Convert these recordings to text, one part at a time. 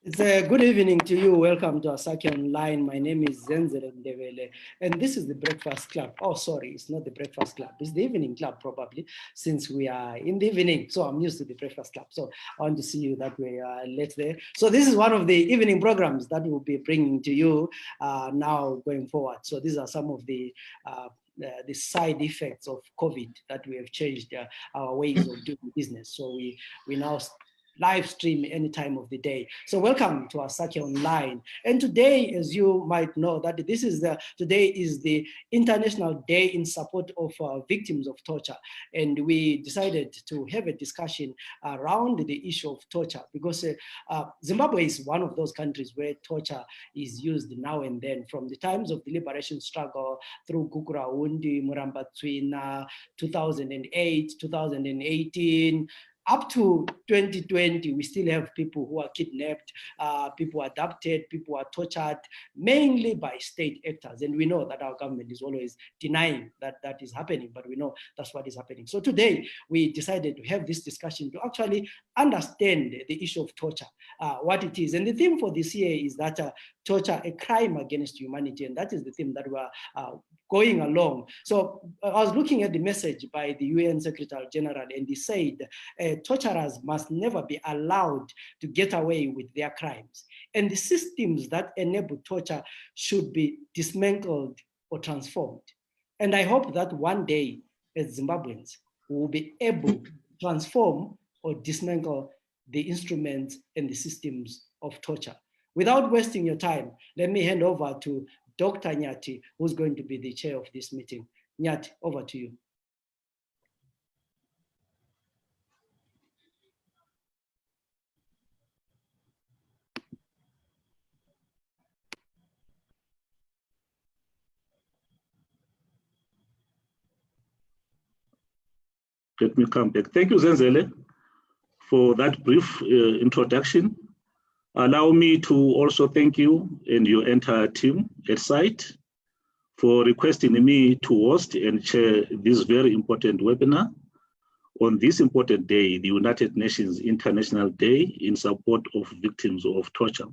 It's a good evening to you. Welcome to Asaki Online. My name is Zenzele Ndebele, and this is the Breakfast Club. Oh, sorry, it's not the Breakfast Club. It's the Evening Club, probably, since we are in the evening. So I'm used to the Breakfast Club. So I want to see you that way late there. So this is one of the evening programs that we'll be bringing to you now going forward. So these are some of the side effects of COVID that we have changed our ways of doing business. So we now live stream any time of the day. So welcome to Asaki Online. And today, as you might know, that today is the International Day in support of victims of torture. And we decided to have a discussion around the issue of torture because Zimbabwe is one of those countries where torture is used now and then, from the times of the liberation struggle through Gukurahundi, Murambatsvina, 2008, 2018, up to 2020, we still have people who are kidnapped, people abducted, people are tortured, mainly by state actors. And we know that our government is always denying that that is happening, but we know that's what is happening. So today, we decided to have this discussion to actually understand the issue of torture, what it is. And the theme for this year is that torture, a crime against humanity. And that is the theme that we're going along. So I was looking at the message by the UN Secretary General, and he said, torturers must never be allowed to get away with their crimes. And the systems that enable torture should be dismantled or transformed. And I hope that one day, as Zimbabweans, we will be able to transform or dismantle the instruments and the systems of torture. Without wasting your time, let me hand over to Dr. Nyati, who's going to be the chair of this meeting. Nyati, over to you. Let me come back. Thank you, Zenzele, for that brief introduction. Allow me to also thank you and your entire team at site for requesting me to host and chair this very important webinar on this important day, the United Nations International Day in support of victims of torture.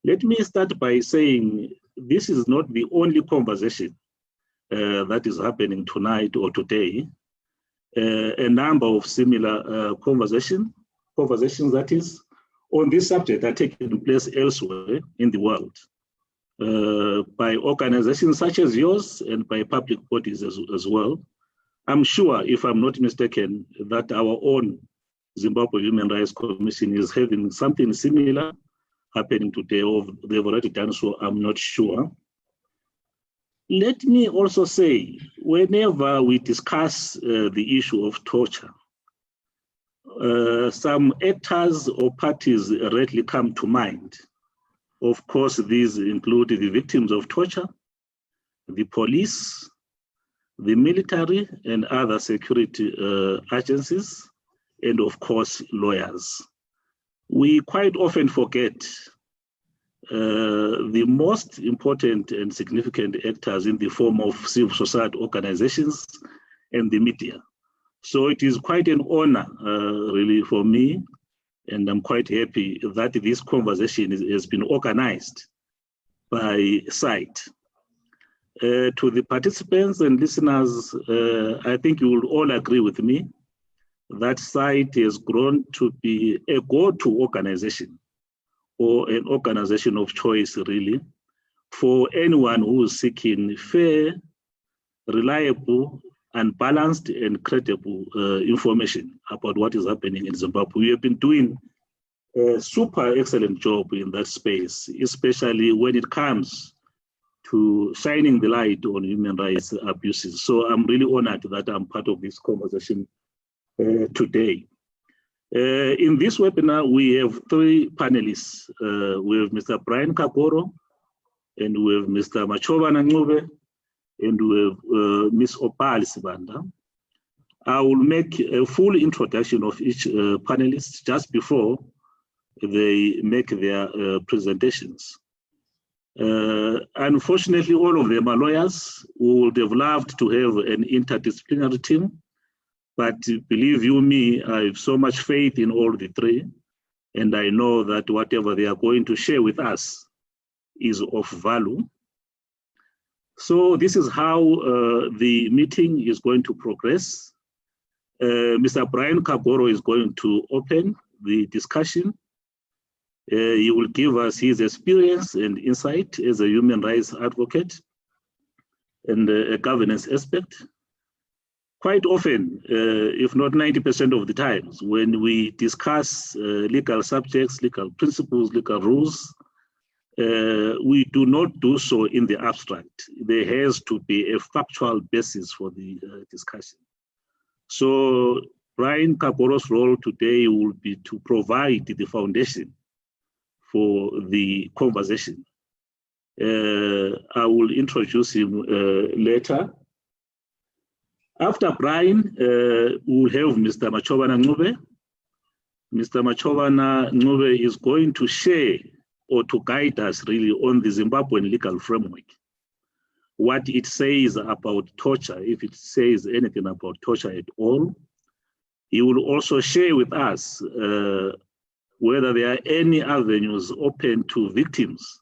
Let me start by saying this is not the only conversation that is happening tonight or today. A number of similar conversations that is on this subject are taking place elsewhere in the world by organizations such as yours and by public bodies as well. I'm sure, if I'm not mistaken, that our own Zimbabwe Human Rights Commission is having something similar happening today, or they've already done so, I'm not sure. Let me also say, whenever we discuss the issue of torture, some actors or parties readily come to mind. Of course, these include the victims of torture, the police, the military and other security agencies, and of course, lawyers. We quite often forget the most important and significant actors in the form of civil society organizations and the media. So it is quite an honor, really, for me, and I'm quite happy that this conversation has been organized by SITE. To the participants and listeners, I think you will all agree with me that SITE has grown to be a go-to organization, or an organization of choice, really, for anyone who is seeking fair, reliable, and balanced and credible information about what is happening in Zimbabwe. We have been doing a super excellent job in that space, especially when it comes to shining the light on human rights abuses. So I'm really honored that I'm part of this conversation today. In this webinar, we have three panelists. We have Mr. Brian Kakoro, and we have Mr. Machova Nangube, and we have Ms. Opal Sibanda. I will make a full introduction of each panelist just before they make their presentations. Unfortunately, all of them are lawyers. We would have loved to have an interdisciplinary team, but believe you me, I have so much faith in all the three And I know that whatever they are going to share with us is of value. So this is how the meeting is going to progress. Mr. Brian Kagoro is going to open the discussion. He will give us his experience and insight as a human rights advocate and a governance aspect. Quite often, if not 90% of the times, when we discuss legal subjects, legal principles, legal rules, we do not do so in the abstract. There has to be a factual basis for the discussion. So Brian Kagoro's role today will be to provide the foundation for the conversation. I will introduce him later. After Brian, we'll have Mr. Machobana Ncube. Mr. Machobana Ncube is going to share or to guide us really on the Zimbabwean legal framework, what it says about torture, if it says anything about torture at all. He will also share with us whether there are any avenues open to victims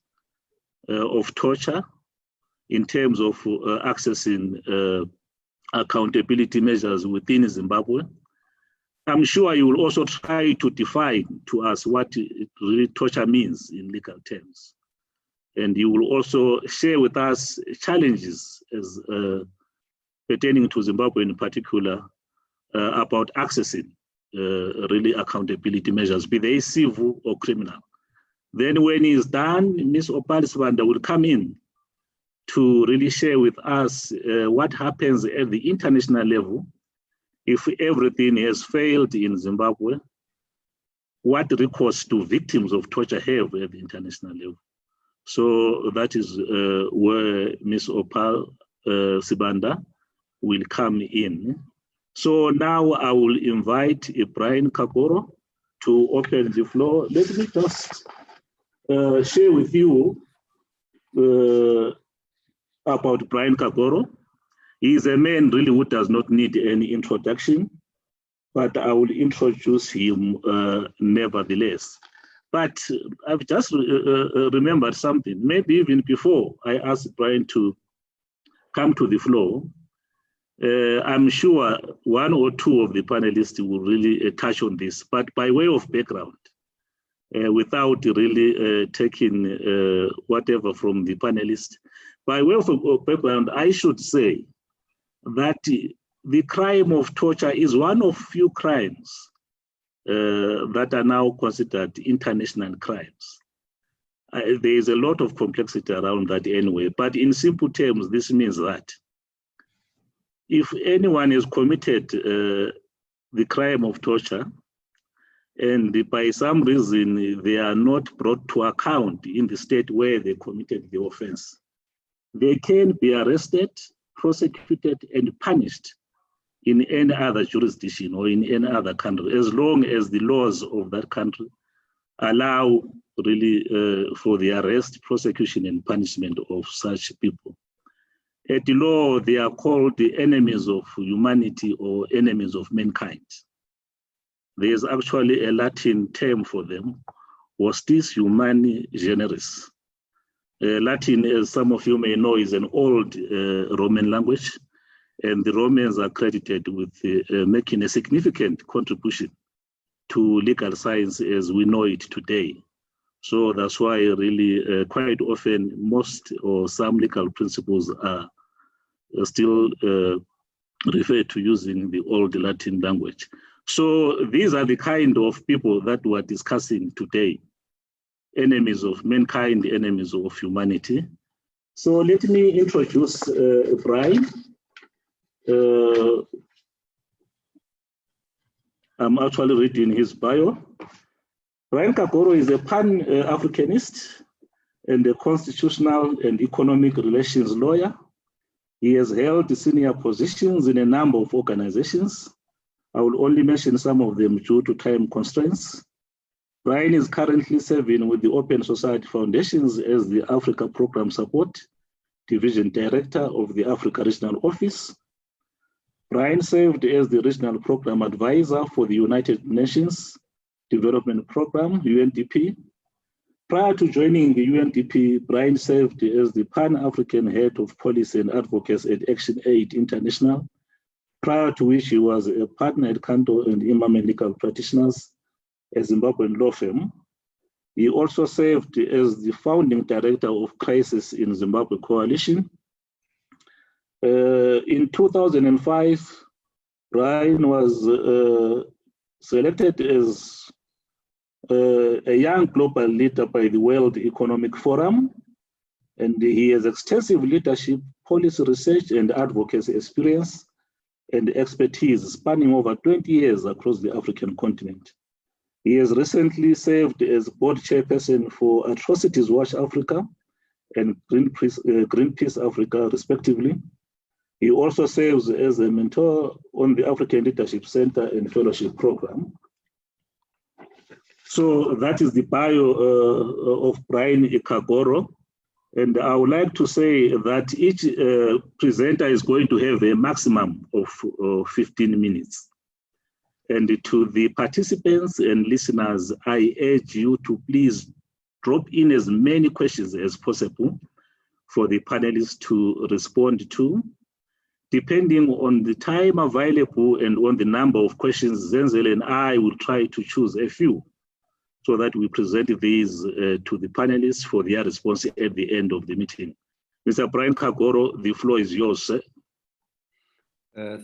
of torture in terms of accessing accountability measures within Zimbabwe. I'm sure you will also try to define to us what really torture means in legal terms. And you will also share with us challenges as pertaining to Zimbabwe in particular about accessing really accountability measures, be they civil or criminal. Then when he's done, Ms. Opal Sibanda will come in to really share with us what happens at the international level if everything has failed in Zimbabwe, what recourse do victims of torture have at the international level. So that is where Ms. Opal Sibanda will come in. So now I will invite Brian Kagoro to open the floor. Let me just share with you about Brian Kagoro. He is a man really who does not need any introduction, but I will introduce him nevertheless. But I've just remembered something. Maybe even before I asked Brian to come to the floor, I'm sure one or two of the panelists will really touch on this, but by way of background, without really taking whatever from the panelists, by way of background, I should say that the crime of torture is one of few crimes that are now considered international crimes. There is a lot of complexity around that anyway, but in simple terms, this means that if anyone has committed the crime of torture and by some reason they are not brought to account in the state where they committed the offense, they can be arrested, prosecuted, and punished in any other jurisdiction or in any other country, as long as the laws of that country allow really for the arrest, prosecution, and punishment of such people. At the law, they are called the enemies of humanity or enemies of mankind. There is actually a Latin term for them, hostis humani generis. Latin, as some of you may know, is an old Roman language, and the Romans are credited with making a significant contribution to legal science as we know it today. So that's why really quite often most or some legal principles are still referred to using the old Latin language. So these are the kind of people that we're discussing today. Enemies of mankind, enemies of humanity. So let me introduce Brian. I'm actually reading his bio. Brian Kagoro is a Pan-Africanist and a constitutional and economic relations lawyer. He has held senior positions in a number of organizations. I will only mention some of them due to time constraints. Brian is currently serving with the Open Society Foundations as the Africa Program Support Division Director of the Africa Regional Office. Brian served as the Regional Program Advisor for the United Nations Development Program, UNDP. Prior to joining the UNDP, Brian served as the Pan-African Head of Policy and Advocacy at Action Aid International, prior to which he was a partner at Kanto and Imam Legal Practitioners, a Zimbabwean law firm. He also served as the founding director of Crisis in Zimbabwe Coalition. In 2005, Brian was selected as a young global leader by the World Economic Forum, and he has extensive leadership, policy research, and advocacy experience and expertise spanning over 20 years across the African continent. He has recently served as board chairperson for Atrocities Watch Africa and Greenpeace Africa, respectively. He also serves as a mentor on the African Leadership Center and Fellowship Program. So that is the bio of Brian Ikagoro. And I would like to say that each presenter is going to have a maximum of 15 minutes. And to the participants and listeners, I urge you to please drop in as many questions as possible for the panelists to respond to. Depending on the time available and on the number of questions, Zenzel and I will try to choose a few so that we present these to the panelists for their response at the end of the meeting. Mr. Brian Kagoro, the floor is yours, sir.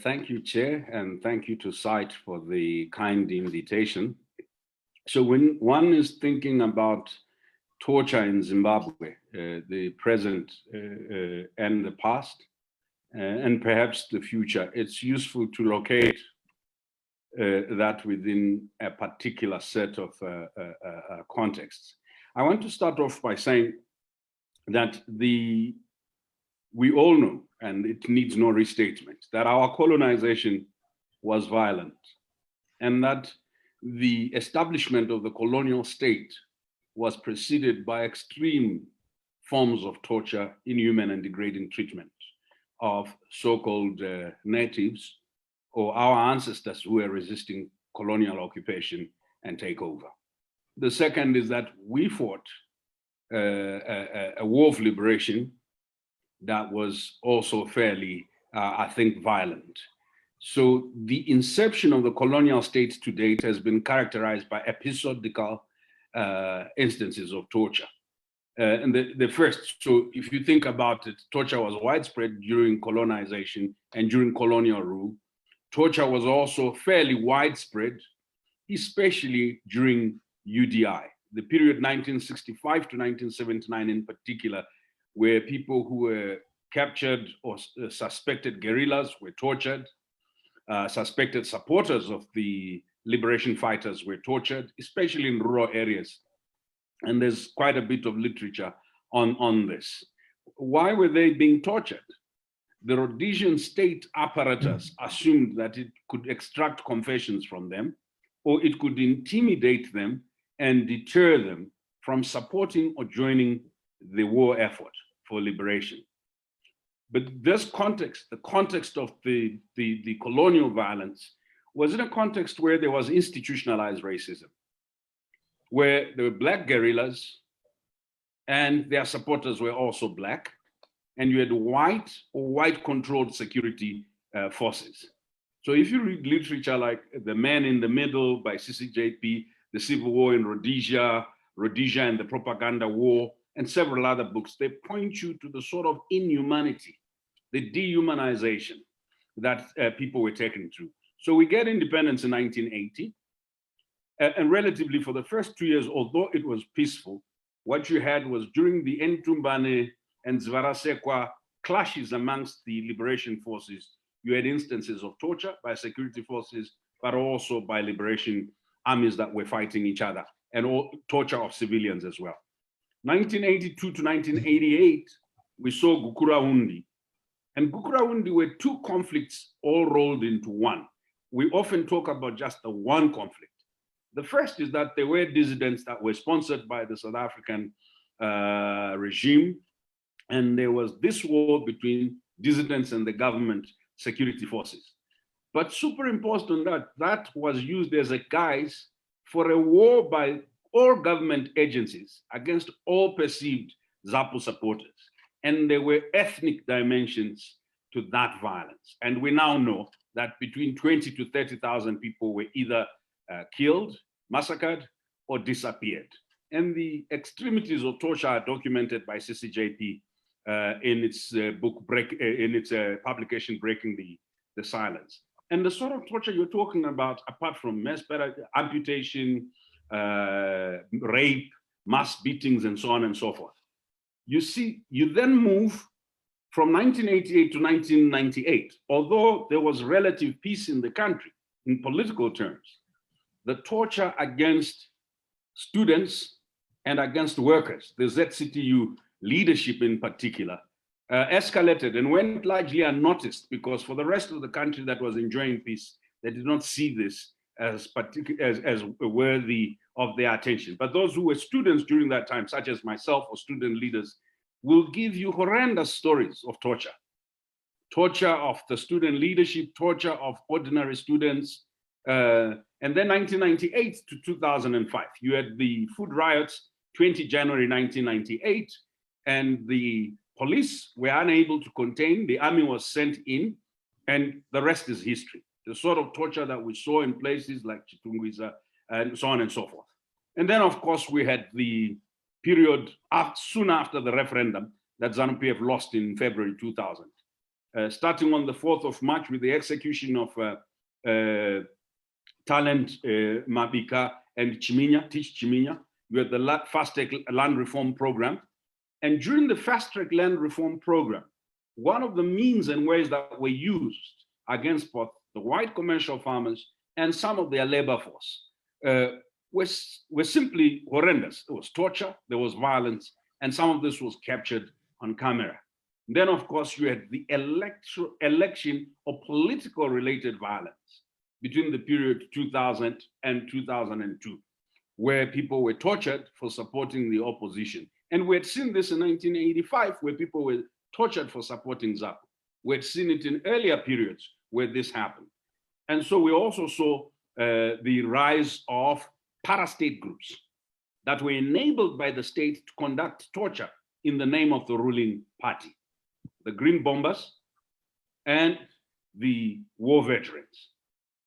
Thank you, Chair, and thank you to CITE for the kind invitation. So when one is thinking about torture in Zimbabwe, the present and the past, and perhaps the future, it's useful to locate that within a particular set of contexts. I want to start off by saying that we all know, and it needs no restatement, that our colonization was violent, and that the establishment of the colonial state was preceded by extreme forms of torture, inhuman and degrading treatment of so-called natives or our ancestors who were resisting colonial occupation and takeover. The second is that we fought a war of liberation that was also fairly, I think, violent. So the inception of the colonial state to date has been characterized by episodical instances of torture. And the first, so if you think about it, torture was widespread during colonization and during colonial rule. Torture was also fairly widespread, especially during UDI, the period 1965 to 1979 in particular, where people who were captured or suspected guerrillas were tortured, suspected supporters of the liberation fighters were tortured, especially in rural areas. And there's quite a bit of literature on this. Why were they being tortured? The Rhodesian state apparatus assumed that it could extract confessions from them, or it could intimidate them and deter them from supporting or joining the war effort for liberation. But this context, the context of the colonial violence, was in a context where there was institutionalized racism, where there were Black guerrillas and their supporters were also Black, and you had white or white-controlled security forces. So if you read literature like The Man in the Middle by CCJP, The Civil War in Rhodesia, Rhodesia and the Propaganda War, and several other books, they point you to the sort of inhumanity, the dehumanization that people were taken through. So we get independence in 1980, and relatively for the first 2 years, although it was peaceful, what you had was during the Ntumbane and Zvarasekwa clashes amongst the liberation forces, you had instances of torture by security forces, but also by liberation armies that were fighting each other, and all torture of civilians as well. 1982 to 1988, we saw Gukurahundi. And Gukurahundi were two conflicts all rolled into one. We often talk about just the one conflict. The first is that there were dissidents that were sponsored by the South African regime, and there was this war between dissidents and the government security forces. But superimposed on that, that was used as a guise for a war by all government agencies against all perceived ZAPU supporters. And there were ethnic dimensions to that violence. And we now know that between 20 to 30,000 people were either killed, massacred, or disappeared. And the extremities of torture are documented by CCJP in its publication, Breaking the Silence. And the sort of torture you're talking about, apart from amputation, rape, mass beatings, and so on and so forth. You see, you then move from 1988 to 1998, although there was relative peace in the country in political terms, the torture against students and against workers, the ZCTU leadership in particular, escalated and went largely unnoticed, because for the rest of the country that was enjoying peace, they did not see this as worthy of their attention. But those who were students during that time, such as myself or student leaders, will give you horrendous stories of torture. Torture of the student leadership, torture of ordinary students. And then 1998 to 2005, you had the food riots, 20 January 1998, and the police were unable to contain, the army was sent in, and the rest is history. The sort of torture that we saw in places like Chitungwiza and so on and so forth. And then, of course, we had the period soon after the referendum that ZANU-PF lost in February 2000. Starting on the 4th of March with the execution of Talent Mabika and Teach Chiminya, we had the fast-track land reform program. And during the fast-track land reform program, one of the means and ways that were used against both the white commercial farmers and some of their labor force were simply horrendous. There was torture, there was violence, and some of this was captured on camera. And then, of course, you had the election or political related violence between the period 2000 and 2002, where people were tortured for supporting the opposition. And we had seen this in 1985, where people were tortured for supporting ZAPU. We had seen it in earlier periods where this happened. And so we also saw the rise of parastate groups that were enabled by the state to conduct torture in the name of the ruling party. The Green Bombers and the war veterans.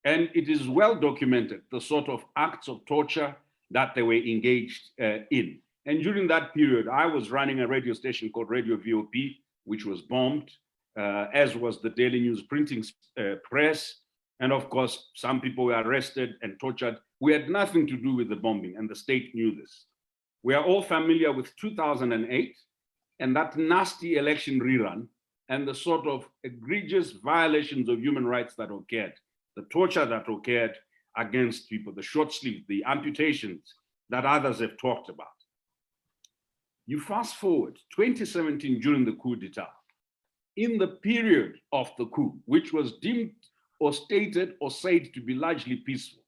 And it is well documented, the sort of acts of torture that they were engaged in. And during that period, I was running a radio station called Radio VOP, which was bombed, as was the Daily News printing press. And of course, some people were arrested and tortured. We had nothing to do with the bombing, and the state knew this. We are all familiar with 2008 and that nasty election rerun and the sort of egregious violations of human rights that occurred, the torture that occurred against people, the short sleeve, the amputations that others have talked about. You fast forward 2017 during the coup d'etat. In the period of the coup, which was deemed or stated or said to be largely peaceful,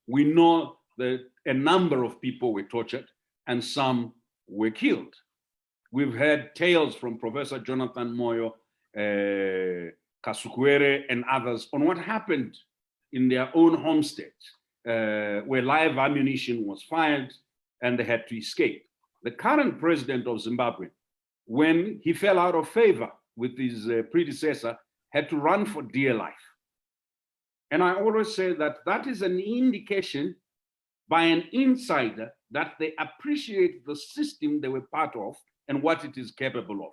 we know that a number of people were tortured and some were killed. We've heard tales from Professor Jonathan Moyo, Kasukwere, and others on what happened in their own homesteads, where live ammunition was fired and they had to escape. The current president of Zimbabwe, when he fell out of favor with his predecessor, had to run for dear life. And I always say that that is an indication by an insider that they appreciate the system they were part of and what it is capable of.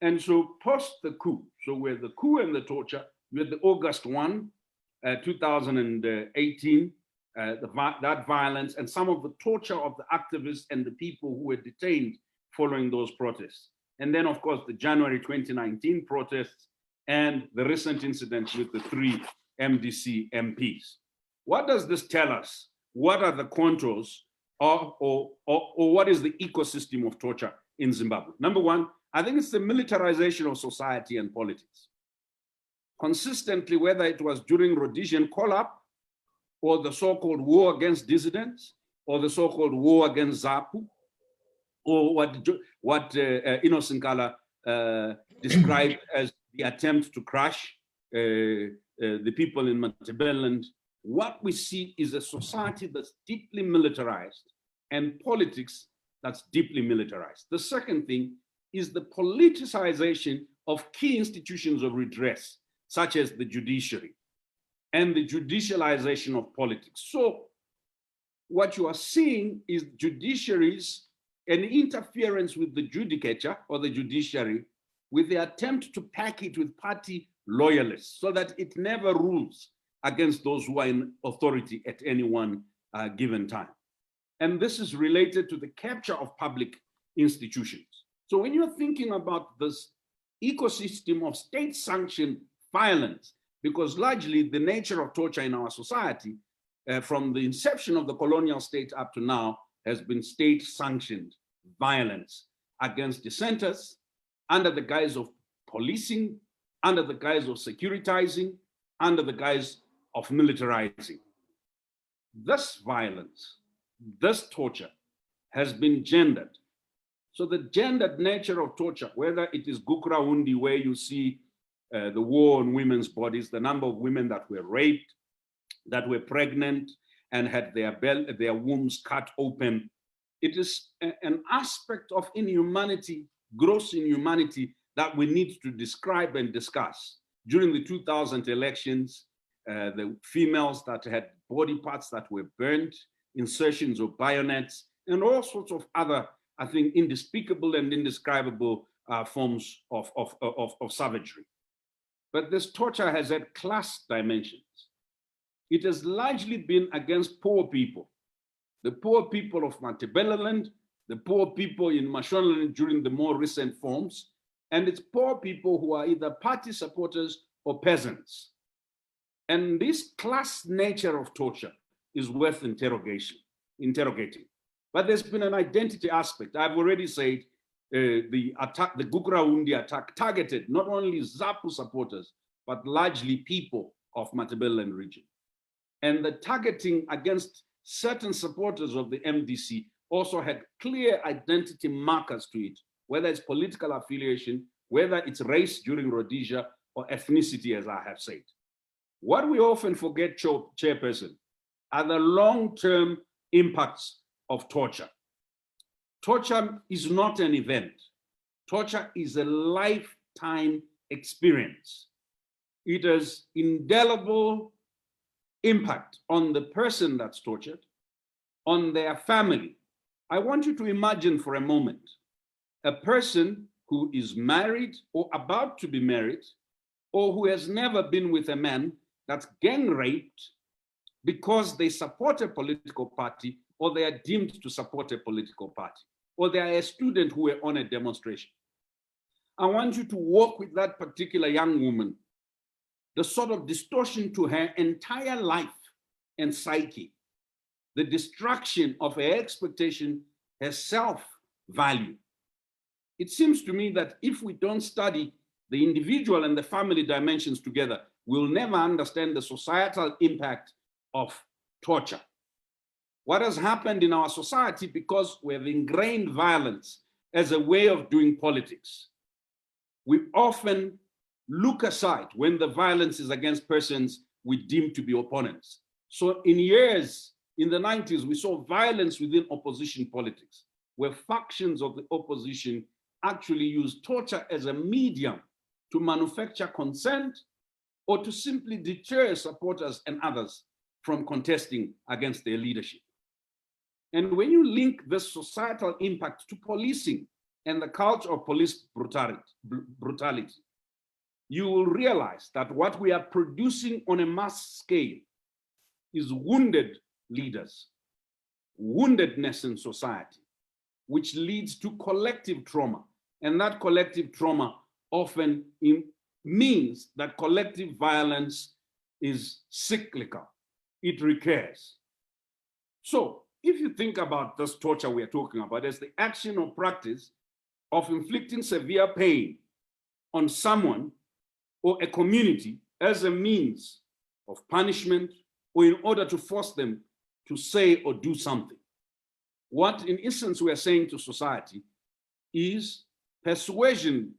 And so post the coup, so with the coup and the torture, with the August 1, 2018, that violence and some of the torture of the activists and the people who were detained following those protests. And then, of course, the January 2019 protests and the recent incidents with the 3 MDC MPs. What does this tell us? What are the contours or what is the ecosystem of torture in Zimbabwe? Number one, I think it's the militarization of society and politics. Consistently, whether it was during Rhodesian call-up or the so-called war against dissidents or the so-called war against ZAPU, or what Innocent Kala described as the attempt to crush the people in Matabeleland what we see is a society that's deeply militarized and politics that's deeply militarized. The second thing is the politicization of key institutions of redress, such as the judiciary, and the judicialization of politics. So what you are seeing is judiciaries and interference with the judicature or the judiciary with the attempt to pack it with party loyalists so that it never rules against those who are in authority at any one given time. And this is related to the capture of public institutions. So when you're thinking about this ecosystem of state-sanctioned violence, because largely the nature of torture in our society, from the inception of the colonial state up to now, has been state-sanctioned violence against dissenters under the guise of policing, under the guise of securitizing, under the guise of militarizing. This violence, this torture has been gendered. So the gendered nature of torture, whether it is Gukraundi, where you see the war on women's bodies, the number of women that were raped, that were pregnant and had their wombs cut open, it is an aspect of inhumanity, gross inhumanity, that we need to describe and discuss. During the 2000 elections, the females that had body parts that were burnt, insertions of bayonets, and all sorts of other, I think, unspeakable and indescribable forms of savagery. But this torture has had class dimensions. It has largely been against poor people, the poor people of Matabeleland, the poor people in Mashonaland during the more recent forms, and it's poor people who are either party supporters or peasants. And this class nature of torture is worth interrogating. But there's been an identity aspect. I've already said the Gukraundi attack targeted not only ZAPU supporters, but largely people of Matabeleland region. And the targeting against certain supporters of the MDC also had clear identity markers to it, whether it's political affiliation, whether it's race during Rhodesia, or ethnicity, as I have said. What we often forget, Chairperson, are the long-term impacts of torture. Torture is not an event. Torture is a lifetime experience. It has indelible impact on the person that's tortured, on their family. I want you to imagine for a moment a person who is married or about to be married, or who has never been with a man that's gang raped because they support a political party, or they are deemed to support a political party, or they are a student who were on a demonstration. I want you to walk with that particular young woman, the sort of distortion to her entire life and psyche, the destruction of her expectation, her self-value. It seems to me that if we don't study the individual and the family dimensions together, we'll never understand the societal impact of torture. What has happened in our society, because we have ingrained violence as a way of doing politics, we often look aside when the violence is against persons we deem to be opponents. So in the 90s, we saw violence within opposition politics, where factions of the opposition actually used torture as a medium to manufacture consent or to simply deter supporters and others from contesting against their leadership. And when you link this societal impact to policing and the culture of police brutality, you will realize that what we are producing on a mass scale is wounded leaders, woundedness in society, which leads to collective trauma. And that collective trauma often means that collective violence is cyclical. It recurs. So if you think about this torture we are talking about as the action or practice of inflicting severe pain on someone or a community as a means of punishment or in order to force them to say or do something, what in essence we are saying to society is persuasion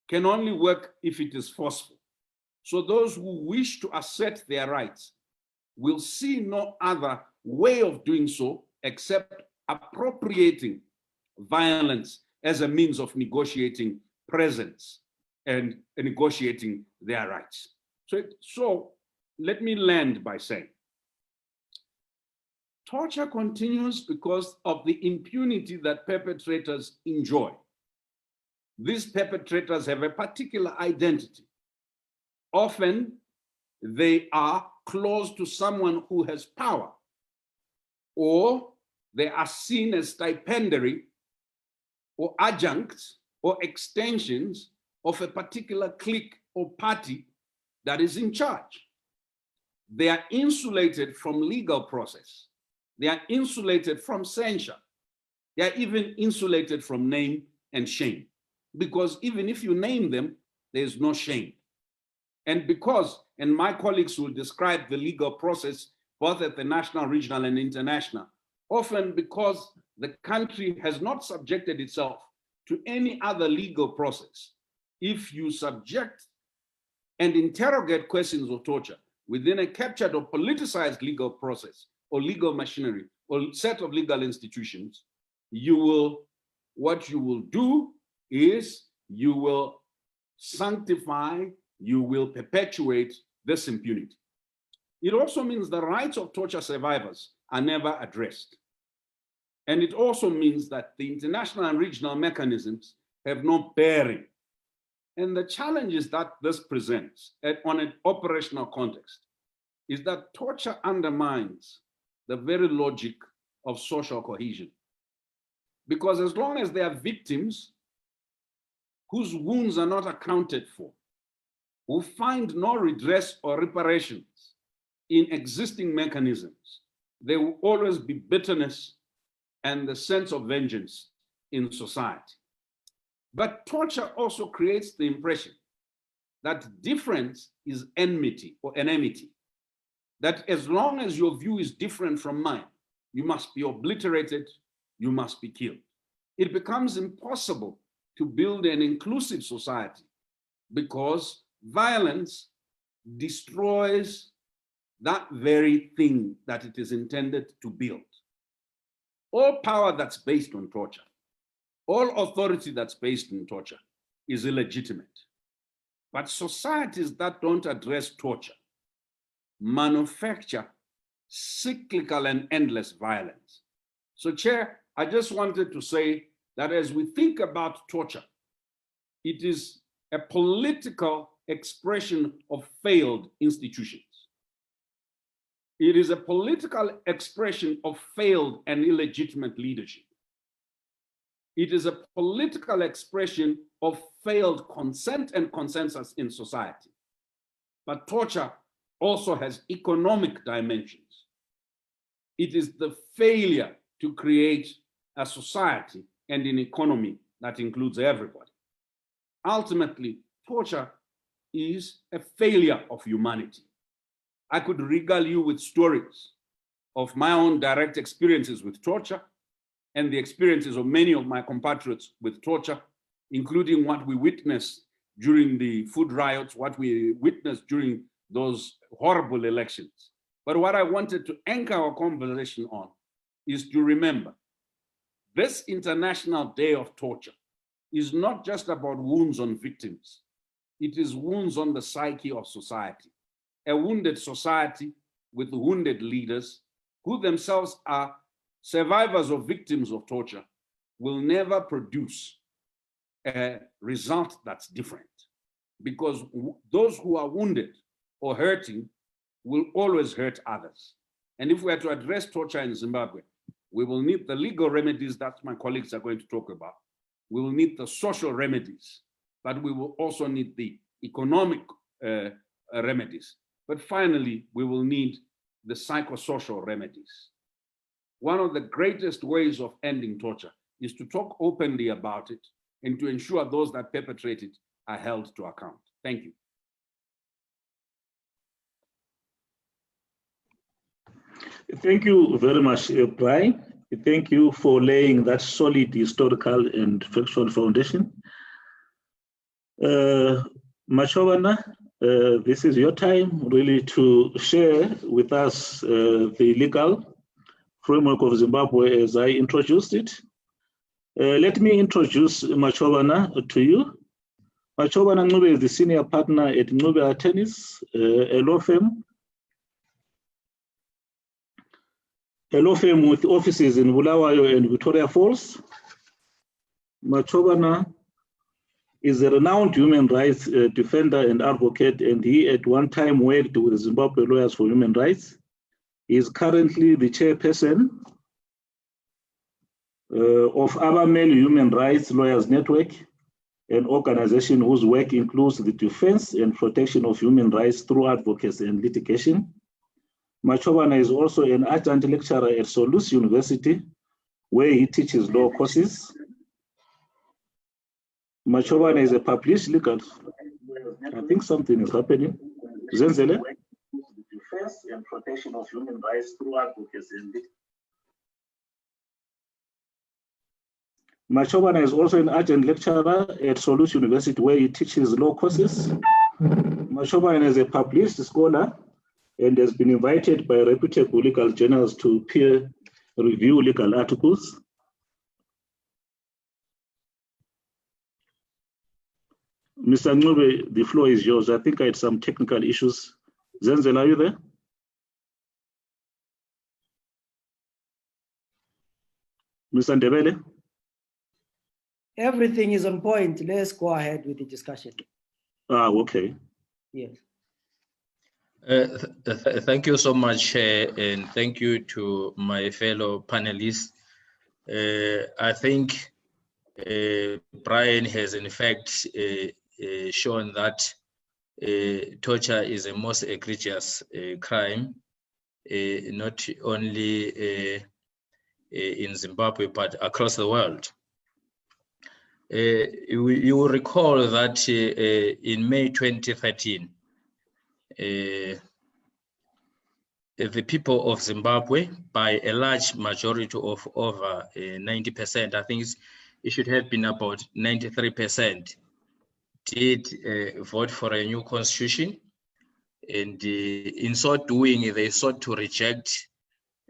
can only work if it is forceful. So those who wish to assert their rights will see no other way of doing so except appropriating violence as a means of negotiating presence and negotiating their rights. So let me land by saying, torture continues because of the impunity that perpetrators enjoy. These perpetrators have a particular identity. Often they are close to someone who has power, or they are seen as stipendiary or adjuncts or extensions of a particular clique or party that is in charge. They are insulated from legal process. They are insulated from censure. They are even insulated from name and shame, because even if you name them, there's no shame. And because, and my colleagues will describe the legal process both at the national, regional, and international, often because the country has not subjected itself to any other legal process. If you subject and interrogate questions of torture within a captured or politicized legal process or legal machinery or set of legal institutions, what you will do is you will sanctify, you will perpetuate this impunity. It also means the rights of torture survivors are never addressed. And it also means that the international and regional mechanisms have no bearing. And the challenges that this presents on an operational context is that torture undermines the very logic of social cohesion. Because as long as there are victims whose wounds are not accounted for, who find no redress or reparations in existing mechanisms, there will always be bitterness and the sense of vengeance in society. But torture also creates the impression that difference is enmity or enmity, that as long as your view is different from mine, you must be obliterated, you must be killed. It becomes impossible to build an inclusive society because violence destroys that very thing that it is intended to build. All power that's based on torture, all authority that's based on torture is illegitimate. But societies that don't address torture manufacture cyclical and endless violence. So, Chair, I just wanted to say that as we think about torture, it is a political expression of failed institutions. It is a political expression of failed and illegitimate leadership. It is a political expression of failed consent and consensus in society. But torture also has economic dimensions. It is the failure to create a society and an economy that includes everybody. Ultimately, torture is a failure of humanity. I could regale you with stories of my own direct experiences with torture and the experiences of many of my compatriots with torture, including what we witnessed during the food riots, what we witnessed during those horrible elections. But what I wanted to anchor our conversation on is to remember this International Day of Torture is not just about wounds on victims. It is wounds on the psyche of society. A wounded society with wounded leaders who themselves are survivors or victims of torture will never produce a result that's different, because those who are wounded or hurting will always hurt others. And if we are to address torture in Zimbabwe, we will need the legal remedies that my colleagues are going to talk about. We will need the social remedies, but we will also need the economic remedies. But finally, we will need the psychosocial remedies. One of the greatest ways of ending torture is to talk openly about it and to ensure those that perpetrate it are held to account. Thank you. Thank you very much, Brian. Thank you for laying that solid historical and factual foundation. Machovana, this is your time really to share with us the legal framework of Zimbabwe as I introduced it. Let me introduce Machobana to you. Machobana Ncube is the senior partner at Ncube Attorneys, a law firm with offices in Bulawayo and Victoria Falls. Machobana is a renowned human rights defender and advocate, and he at one time worked with Zimbabwe Lawyers for Human Rights. He is currently the chairperson of Abameli Human Rights Lawyers Network, an organization whose work includes the defense and protection of human rights through advocacy and litigation. Machobana is also an adjunct lecturer at Solus University, where he teaches law courses. Machobana is a published legal. I think something is happening. Zenzele? Defense and protection of human rights through advocacy and litigation. Machobana is also an adjunct lecturer at Solus University, where he teaches law courses. Machobana is a published scholar and has been invited by reputable legal journals to peer review legal articles. Mr. Ncube, the floor is yours. I think I had some technical issues. Zenzel, are you there? Mr. Ndebele? Everything is on point. Let's go ahead with the discussion. Okay. Yes. Thank you so much, and thank you to my fellow panelists. I think Brian has in fact shown that torture is a most egregious crime, not only in Zimbabwe, but across the world. You will recall that in May 2013, the people of Zimbabwe, by a large majority of over 90%, I think it should have been about 93%, did vote for a new constitution. And in so doing, they sought to reject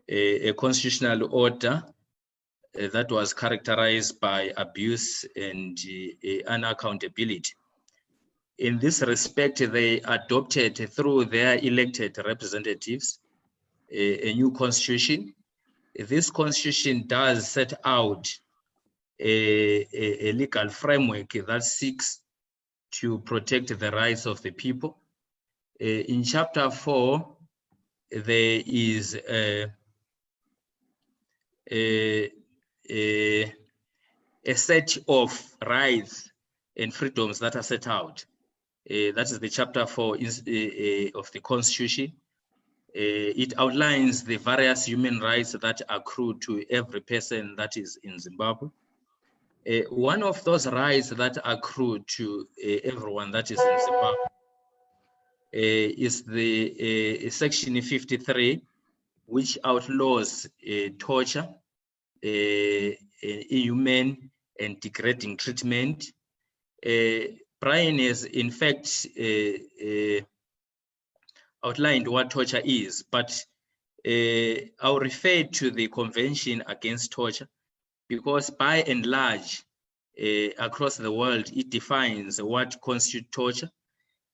a constitutional order that was characterized by abuse and unaccountability. In this respect, they adopted through their elected representatives a new constitution. This constitution does set out a legal framework that seeks to protect the rights of the people. In chapter 4, there is a set of rights and freedoms that are set out. That is the chapter 4 of the Constitution. It outlines the various human rights that accrue to every person that is in Zimbabwe. One of those rights that accrue to everyone that is in Zimbabwe is the Section 53, which outlaws torture, inhumane and degrading treatment. Brian has in fact outlined what torture is, but I'll refer to the Convention Against Torture, because by and large, across the world, it defines what constitutes torture.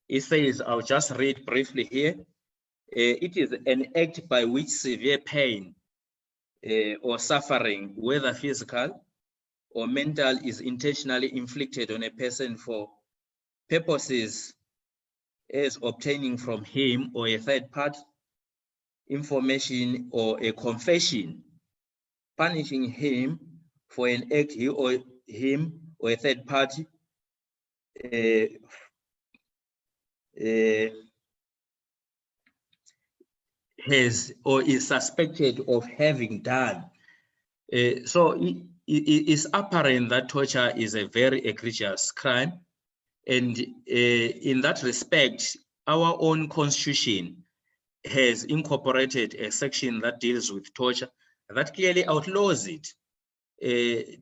It says, I'll just read briefly here, it is an act by which severe pain or suffering, whether physical or mental, is intentionally inflicted on a person for purposes as obtaining from him or a third party information or a confession, punishing him for an act he or him or a third party has or is suspected of having done. So it is apparent that torture is a very egregious crime. And in that respect, our own constitution has incorporated a section that deals with torture that clearly outlaws it.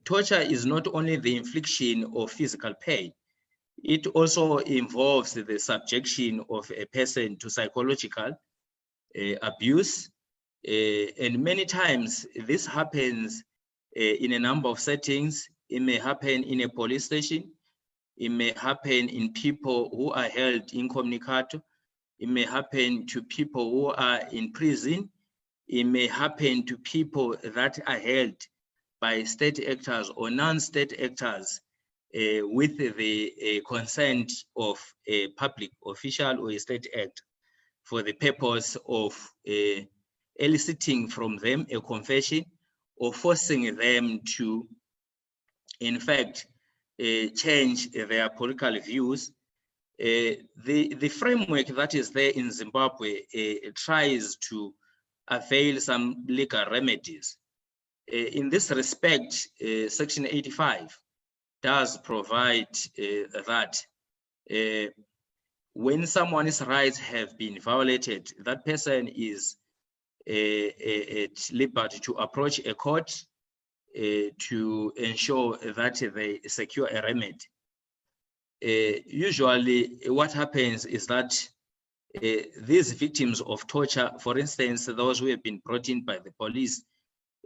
Torture is not only the infliction of physical pain, It also involves the subjection of a person to psychological abuse. And many times this happens in a number of settings. It may happen in a police station. It may happen in people who are held incommunicado. It may happen to people who are in prison. It may happen to people that are held by state actors or non-state actors with the consent of a public official or a state actor for the purpose of eliciting from them a confession or forcing them to, in fact, change their political views. The framework that is there in Zimbabwe tries to avail some legal remedies. In this respect, Section 85 does provide that when someone's rights have been violated, that person is at liberty to approach a court to ensure that they secure a remedy. Usually what happens is that these victims of torture, for instance, those who have been brought in by the police,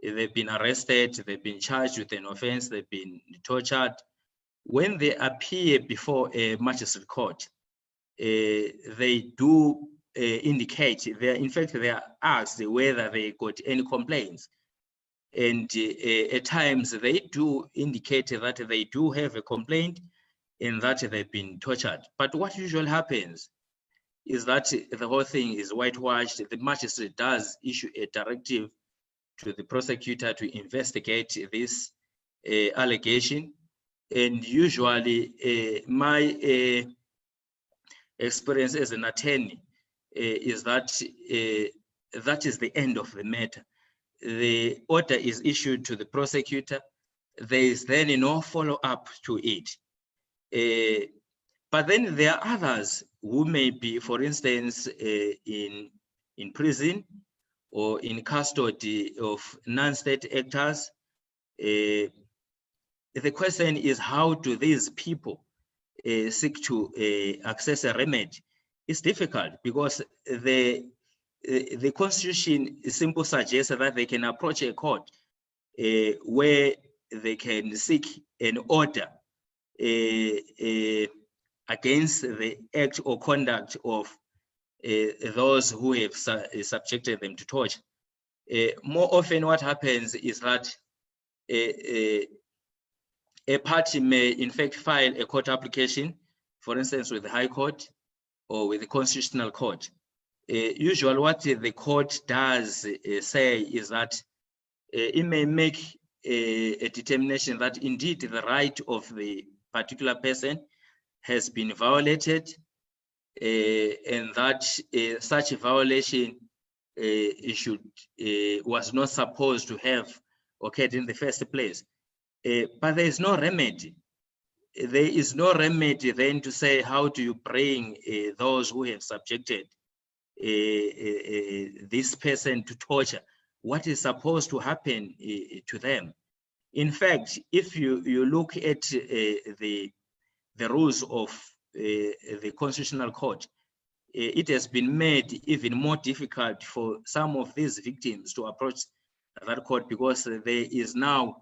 they've been arrested, they've been charged with an offense, they've been tortured. When they appear before a magistrate court, they do indicate, in fact, they are asked whether they got any complaints. And at times they do indicate that they do have a complaint and that they've been tortured. But what usually happens is that the whole thing is whitewashed. The magistrate does issue a directive to the prosecutor to investigate this allegation. And usually my experience as an attorney is that that is the end of the matter. The order is issued to the prosecutor. There is then no follow-up to it. But then there are others who may be, for instance, in prison or in custody of non-state actors. The question is, how do these people seek to access a remedy? It's difficult because the Constitution simply suggests that they can approach a court where they can seek an order against the act or conduct of those who have subjected them to torture. More often what happens is that a party may in fact file a court application, for instance, with the High Court or with the Constitutional Court. Usually what the court does say is that it may make a determination that indeed the right of the particular person has been violated and that such a violation was not supposed to have occurred in the first place. But there is no remedy. There is no remedy then to say, how do you bring those who have subjected this person to torture? What is supposed to happen to them? In fact, if you look at the rules of the Constitutional Court, it has been made even more difficult for some of these victims to approach that court because there is now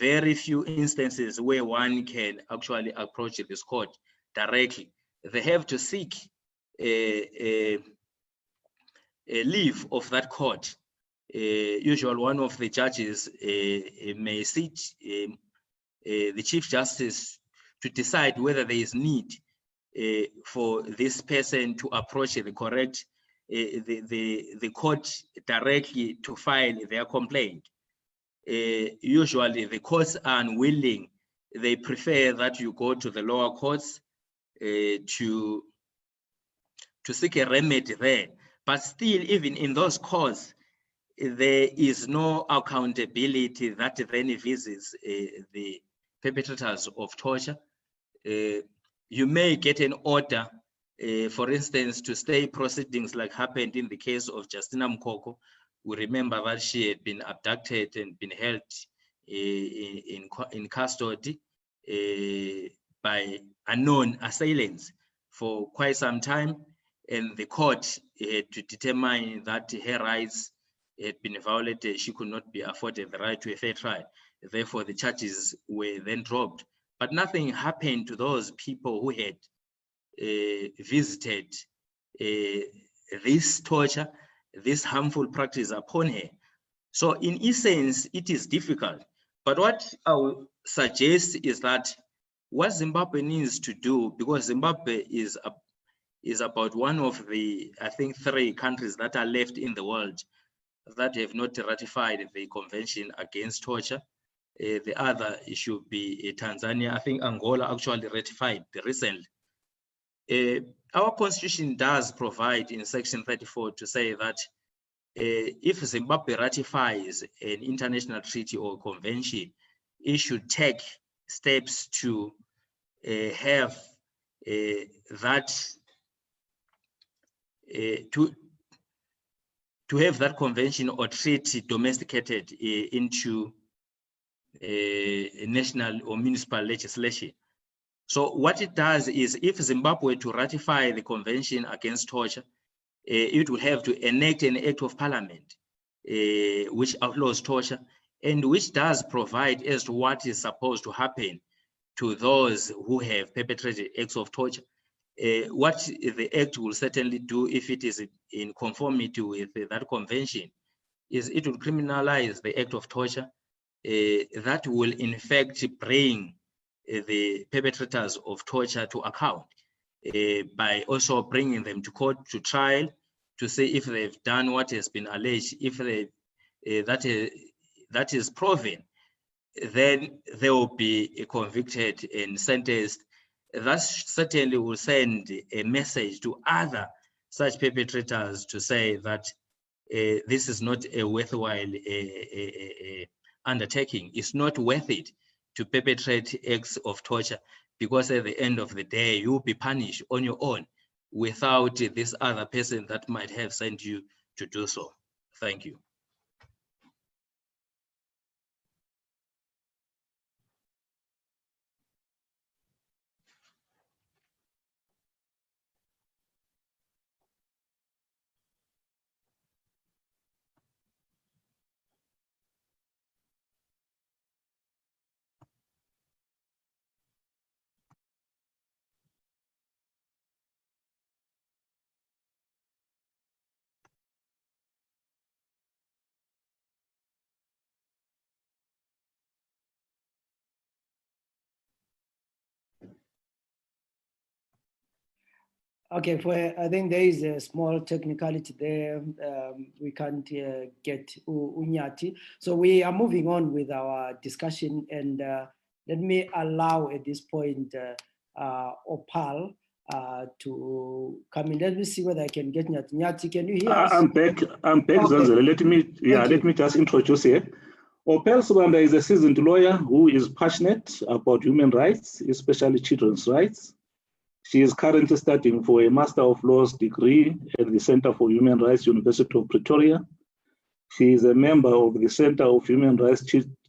very few instances where one can actually approach this court directly. They have to seek a leave of that court. Usually one of the judges may sit the Chief Justice to decide whether there is need for this person to approach the correct the court directly to file their complaint. Usually the courts are unwilling. They prefer that you go to the lower courts to seek a remedy there. But still, even in those courts, there is no accountability that then visits the perpetrators of torture. You may get an order, for instance, to stay proceedings like happened in the case of Justina Mkoko. We remember that she had been abducted and been held in custody by unknown assailants for quite some time, and the court had to determine that her rights had been violated. She could not be afforded the right to a fair trial. Therefore, the charges were then dropped. But nothing happened to those people who had visited this torture, this harmful practice upon her. So in essence, it is difficult. But what I would suggest is that what Zimbabwe needs to do, because Zimbabwe is about one of the, I think, 3 countries that are left in the world that have not ratified the Convention Against Torture. The other should be Tanzania. I think Angola actually ratified recently. Our constitution does provide in section 34 to say that if Zimbabwe ratifies an international treaty or convention, it should take steps to have that to have that convention or treaty domesticated into national or municipal legislation. So what it does is, if Zimbabwe to ratify the Convention Against Torture, it would have to enact an act of parliament which outlaws torture and which does provide as to what is supposed to happen to those who have perpetrated acts of torture. What the act will certainly do, if it is in conformity with that convention, is it will criminalize the act of torture. That will in fact bring the perpetrators of torture to account by also bringing them to court, to trial, to see if they've done what has been alleged. If that is proven, then they will be convicted and sentenced. That certainly will send a message to other such perpetrators to say that this is not a worthwhile undertaking. It's not worth it to perpetrate acts of torture, because at the end of the day, you'll be punished on your own without this other person that might have sent you to do so. Thank you. Okay, I think there is a small technicality there. We can't get Unyati. So we are moving on with our discussion, and let me allow at this point Opal to come in. Let me see whether I can get Nyati. Nyati, can you hear us? I'm back, okay. Zanzele. Let me just introduce here. Opal Subanda is a seasoned lawyer who is passionate about human rights, especially children's rights. She is currently studying for a Master of Laws degree at the Center for Human Rights, University of Pretoria. She is a member of the Center of Human Rights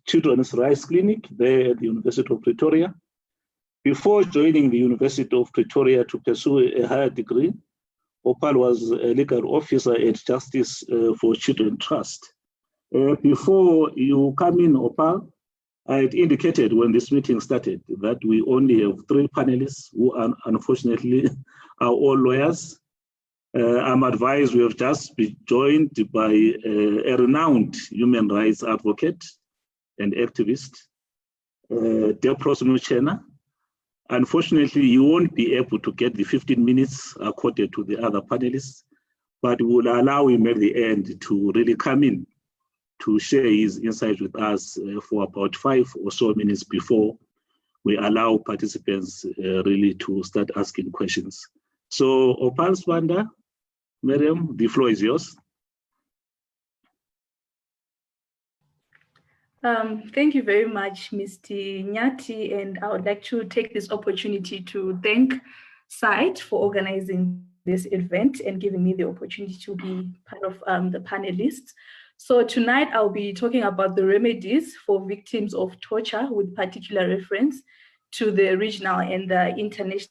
Children's Rights Clinic there at the University of Pretoria. Before joining the University of Pretoria to pursue a higher degree, Opal was a legal officer at Justice for Children Trust. Before you come in, Opal, I had indicated when this meeting started that we only have 3 panelists who are, unfortunately, are all lawyers. I'm advised we have just been joined by a renowned human rights advocate and activist, Depros Muchena. Unfortunately, you won't be able to get the 15 minutes accorded to the other panelists, but we will allow him at the end to really come in to share his insights with us for about 5 or so minutes before we allow participants really to start asking questions. So Opal Swanda, Miriam, the floor is yours. Thank you very much, Mr. Nyati, and I would like to take this opportunity to thank SITE for organizing this event and giving me the opportunity to be part of the panelists. So tonight I'll be talking about the remedies for victims of torture, with particular reference to the regional and the international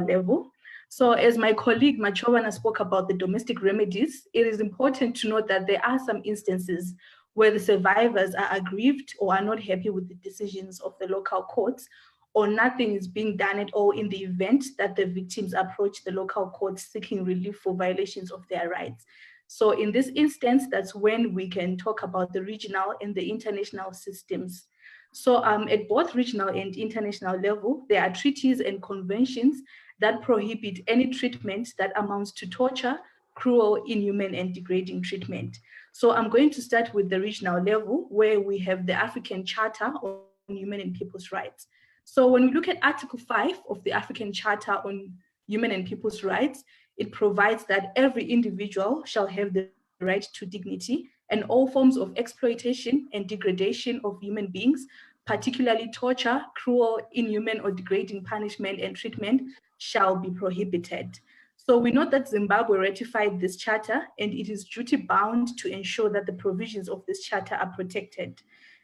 level. So as my colleague Machowana spoke about the domestic remedies, it is important to note that there are some instances where the survivors are aggrieved or are not happy with the decisions of the local courts, or nothing is being done at all in the event that the victims approach the local courts seeking relief for violations of their rights. So in this instance, that's when we can talk about the regional and the international systems. So at both regional and international level, there are treaties and conventions that prohibit any treatment that amounts to torture, cruel, inhuman, and degrading treatment. So I'm going to start with the regional level, where we have the African Charter on Human and People's Rights. So when we look at Article 5 of the African Charter on Human and People's Rights, it provides that every individual shall have the right to dignity, and all forms of exploitation and degradation of human beings, particularly torture, cruel, inhuman, or degrading punishment and treatment, shall be prohibited. So we know that Zimbabwe ratified this charter, and it is duty-bound to ensure that the provisions of this charter are protected.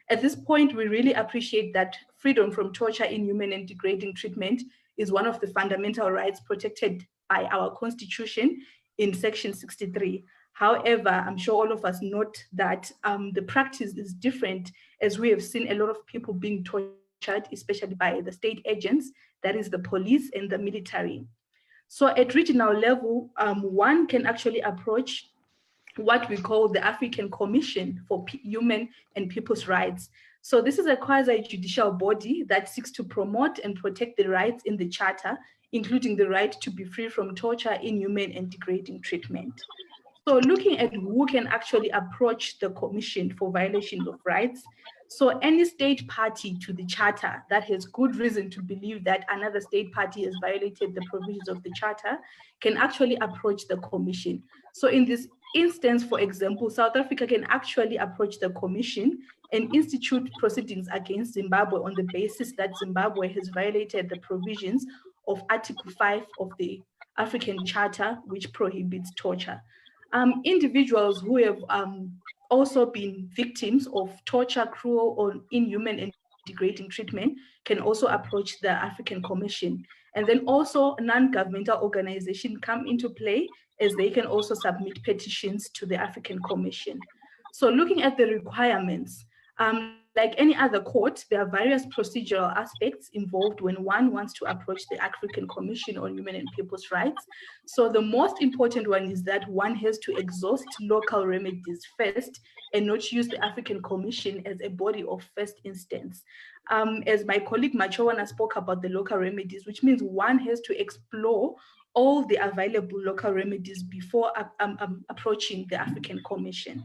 At this point, we really appreciate that freedom from torture, inhuman, and degrading treatment is one of the fundamental rights protected by our Constitution in Section 63. However, I'm sure all of us note that the practice is different, as we have seen a lot of people being tortured, especially by the state agents, that is the police and the military. So at regional level, one can actually approach what we call the African Commission for Human and People's Rights. So this is a quasi-judicial body that seeks to promote and protect the rights in the Charter, including the right to be free from torture, inhuman, and degrading treatment. So looking at who can actually approach the Commission for violations of rights, so any state party to the Charter that has good reason to believe that another state party has violated the provisions of the Charter can actually approach the Commission. So in this instance, for example, South Africa can actually approach the Commission and institute proceedings against Zimbabwe on the basis that Zimbabwe has violated the provisions of Article 5 of the African Charter, which prohibits torture. Individuals who have also been victims of torture, cruel, or inhuman and degrading treatment can also approach the African Commission. And then also non-governmental organizations come into play, as they can also submit petitions to the African Commission. So looking at the requirements, like any other court, there are various procedural aspects involved when one wants to approach the African Commission on Human and People's Rights. So the most important one is that one has to exhaust local remedies first and not use the African Commission as a body of first instance. As my colleague Machowana spoke about the local remedies, which means one has to explore all the available local remedies before approaching the African Commission.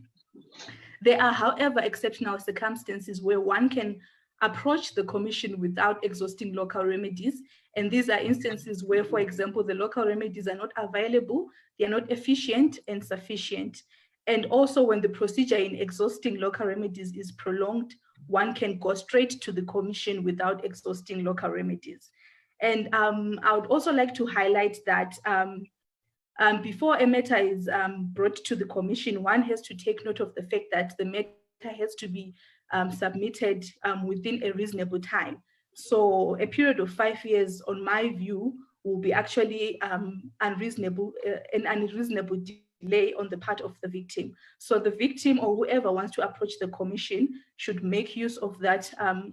There are, however, exceptional circumstances where one can approach the Commission without exhausting local remedies. And these are instances where, for example, the local remedies are not available, they are not efficient and sufficient. And also when the procedure in exhausting local remedies is prolonged, one can go straight to the Commission without exhausting local remedies. And I would also like to highlight that before a matter is brought to the Commission, one has to take note of the fact that the matter has to be submitted within a reasonable time. So a period of 5 years, on my view, will be actually an unreasonable delay on the part of the victim. So the victim or whoever wants to approach the Commission should make use of that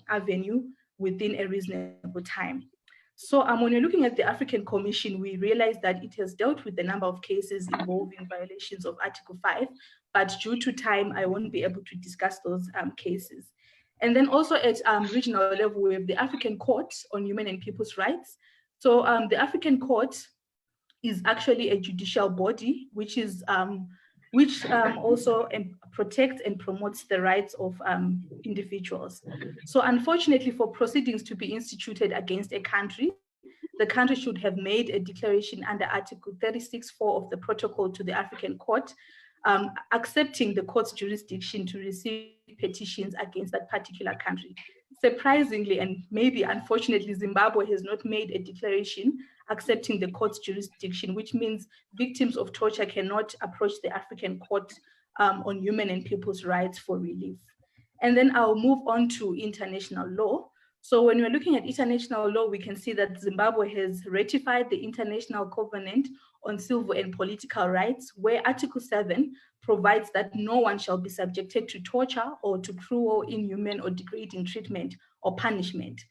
avenue within a reasonable time. So when you're looking at the African Commission, we realize that it has dealt with a number of cases involving violations of Article 5, but due to time, I won't be able to discuss those cases. And then also at regional level, we have the African Court on Human and People's Rights. So the African Court is actually a judicial body, which also protects and promotes the rights of individuals. So unfortunately, for proceedings to be instituted against a country, the country should have made a declaration under Article 36(4) of the Protocol to the African Court, accepting the court's jurisdiction to receive petitions against that particular country. Surprisingly, and maybe unfortunately, Zimbabwe has not made a declaration accepting the court's jurisdiction, which means victims of torture cannot approach the African Court on Human and People's Rights for relief. And then I'll move on to international law. So when we're looking at international law, we can see that Zimbabwe has ratified the International Covenant on Civil and Political Rights, where Article 7 provides that no one shall be subjected to torture or to cruel, inhuman, or degrading treatment or punishment.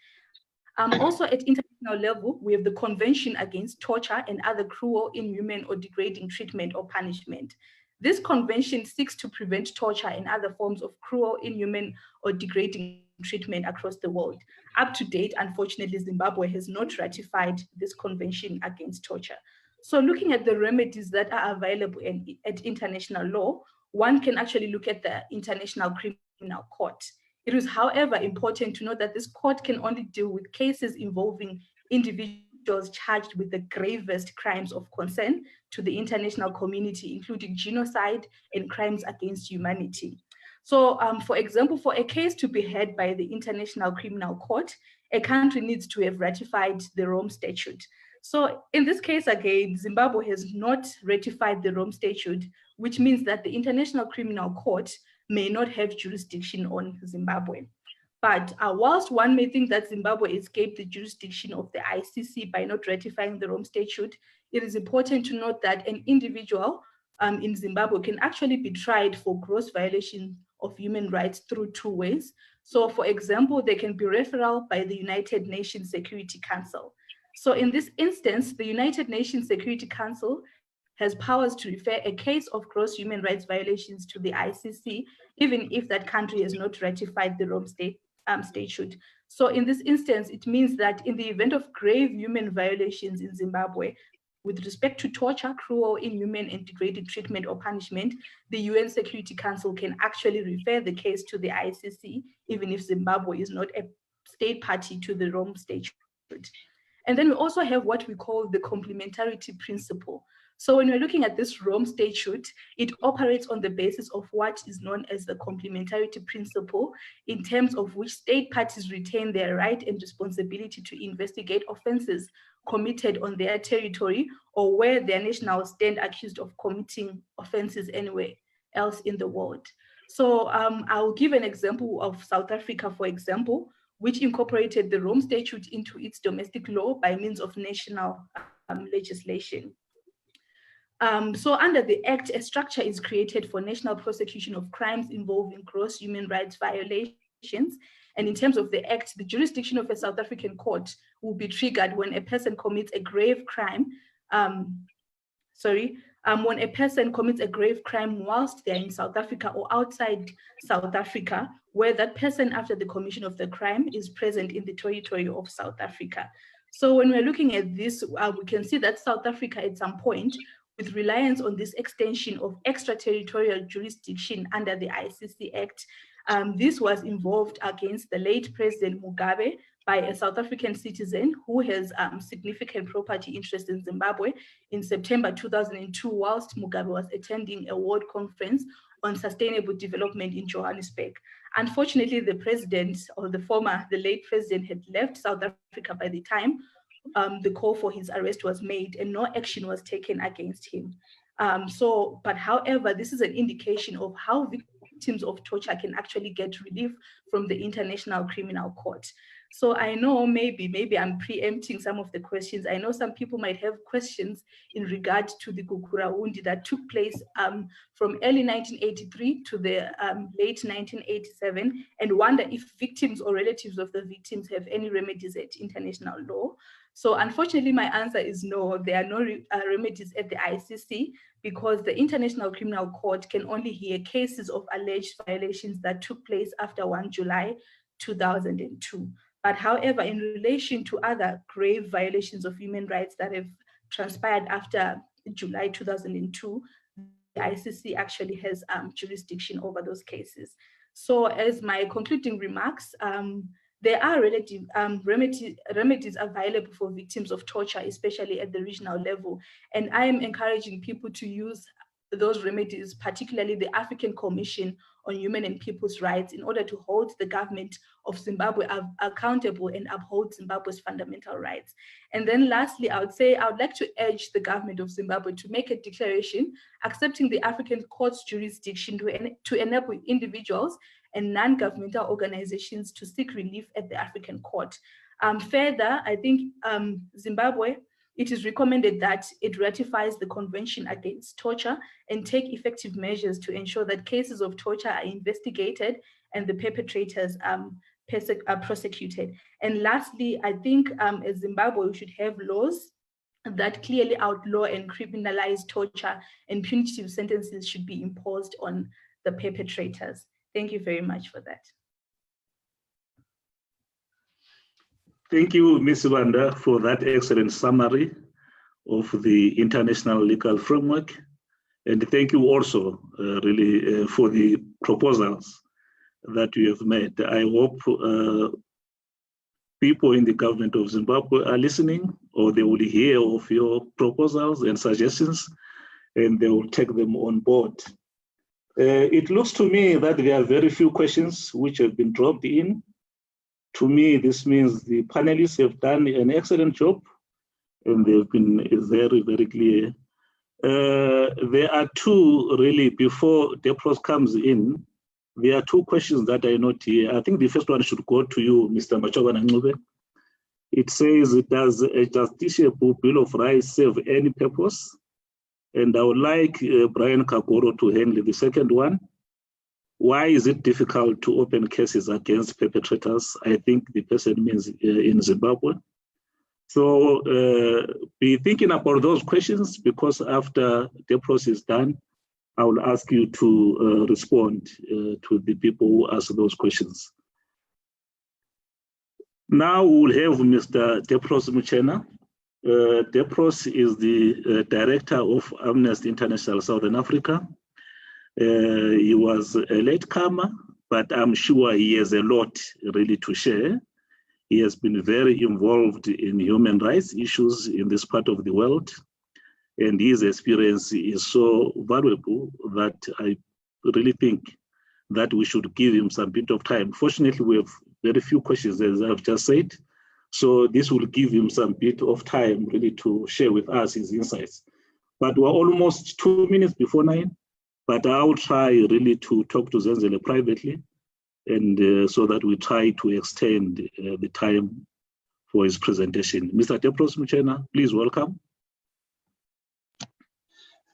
Also at international level, we have the Convention Against Torture and Other Cruel, Inhuman, or Degrading Treatment or Punishment. This convention seeks to prevent torture and other forms of cruel, inhuman, or degrading treatment across the world. Up to date, unfortunately, Zimbabwe has not ratified this convention against torture. So looking at the remedies that are available at international law, one can actually look at the International Criminal Court. It is, however, important to note that this court can only deal with cases involving individuals charged with the gravest crimes of concern to the international community, including genocide and crimes against humanity. So, for example, for a case to be heard by the International Criminal Court, a country needs to have ratified the Rome Statute. So in this case, again, Zimbabwe has not ratified the Rome Statute, which means that the International Criminal Court may not have jurisdiction on Zimbabwe. But whilst one may think that Zimbabwe escaped the jurisdiction of the ICC by not ratifying the Rome Statute, it is important to note that an individual in Zimbabwe can actually be tried for gross violation of human rights through two ways. So for example, there can be referral by the United Nations Security Council. So in this instance, the United Nations Security Council has powers to refer a case of gross human rights violations to the ICC, even if that country has not ratified the Rome Statute. So in this instance, it means that in the event of grave human violations in Zimbabwe, with respect to torture, cruel, inhuman, and degrading treatment or punishment, the UN Security Council can actually refer the case to the ICC, even if Zimbabwe is not a state party to the Rome Statute. And then we also have what we call the complementarity principle. So when we're looking at this Rome Statute, it operates on the basis of what is known as the complementarity principle, in terms of which state parties retain their right and responsibility to investigate offenses committed on their territory or where their nationals stand accused of committing offenses anywhere else in the world. So I'll give an example of South Africa, for example, which incorporated the Rome Statute into its domestic law by means of national legislation. So under the Act, a structure is created for national prosecution of crimes involving gross human rights violations. And in terms of the Act, the jurisdiction of a South African court will be triggered when a person commits a grave crime, when a person commits a grave crime whilst they're in South Africa or outside South Africa, where that person after the commission of the crime is present in the territory of South Africa. So when we're looking at this, we can see that South Africa at some point, with reliance on this extension of extraterritorial jurisdiction under the ICC Act, this was involved against the late President Mugabe by a South African citizen who has significant property interest in Zimbabwe in September 2002, whilst Mugabe was attending a World Conference on Sustainable Development in Johannesburg. Unfortunately, the president, or the late president, had left South Africa by the time the call for his arrest was made and no action was taken against him. But however, this is an indication of how victims of torture can actually get relief from the International Criminal Court. So I know maybe I'm preempting some of the questions. I know some people might have questions in regard to the Gukurahundi that took place from early 1983 to the late 1987, and wonder if victims or relatives of the victims have any remedies at international law. So unfortunately, my answer is no, there are no remedies at the ICC, because the International Criminal Court can only hear cases of alleged violations that took place after 1 July 2002. But however, in relation to other grave violations of human rights that have transpired after July 2002, the ICC actually has jurisdiction over those cases. So as my concluding remarks, there are remedies available for victims of torture, especially at the regional level. And I am encouraging people to use those remedies, particularly the African Commission on Human and People's Rights, in order to hold the government of Zimbabwe accountable and uphold Zimbabwe's fundamental rights. And then lastly, I would like to urge the government of Zimbabwe to make a declaration accepting the African Court's jurisdiction to enable individuals and non-governmental organizations to seek relief at the African Court. Further, I think Zimbabwe, it is recommended that it ratifies the Convention Against Torture and take effective measures to ensure that cases of torture are investigated and the perpetrators are prosecuted. And lastly, I think as Zimbabwe, we should have laws that clearly outlaw and criminalize torture, and punitive sentences should be imposed on the perpetrators. Thank you very much for that. Thank you, Ms. Wanda, for that excellent summary of the international legal framework. And thank you also really for the proposals that you have made. I hope people in the government of Zimbabwe are listening, or they will hear of your proposals and suggestions, and they will take them on board. It looks to me that there are very few questions which have been dropped in. To me, this means the panelists have done an excellent job, and they've been very, very clear. There are two, really, before Depros comes in, there are two questions that I note here. I think the first one should go to you, Mr. Machoba. It says, does a justiciable Bill of Rights serve any purpose? And I would like Brian Kakoro to handle the second one. Why is it difficult to open cases against perpetrators? I think the person means in Zimbabwe. So be thinking about those questions, because after the process is done, I will ask you to respond to the people who ask those questions. Now we will have Mr. Depros Muchena. Depros is the director of Amnesty International Southern Africa. He was a latecomer, but I'm sure he has a lot really to share. He has been very involved in human rights issues in this part of the world, and his experience is so valuable that I really think that we should give him some bit of time. Fortunately, we have very few questions, as I've just said, so this will give him some bit of time really to share with us his insights. But we're almost 2 minutes before 9. But I'll try really to talk to Zenzele privately, and so that we try to extend the time for his presentation. Mr. Depros Muchena, please welcome.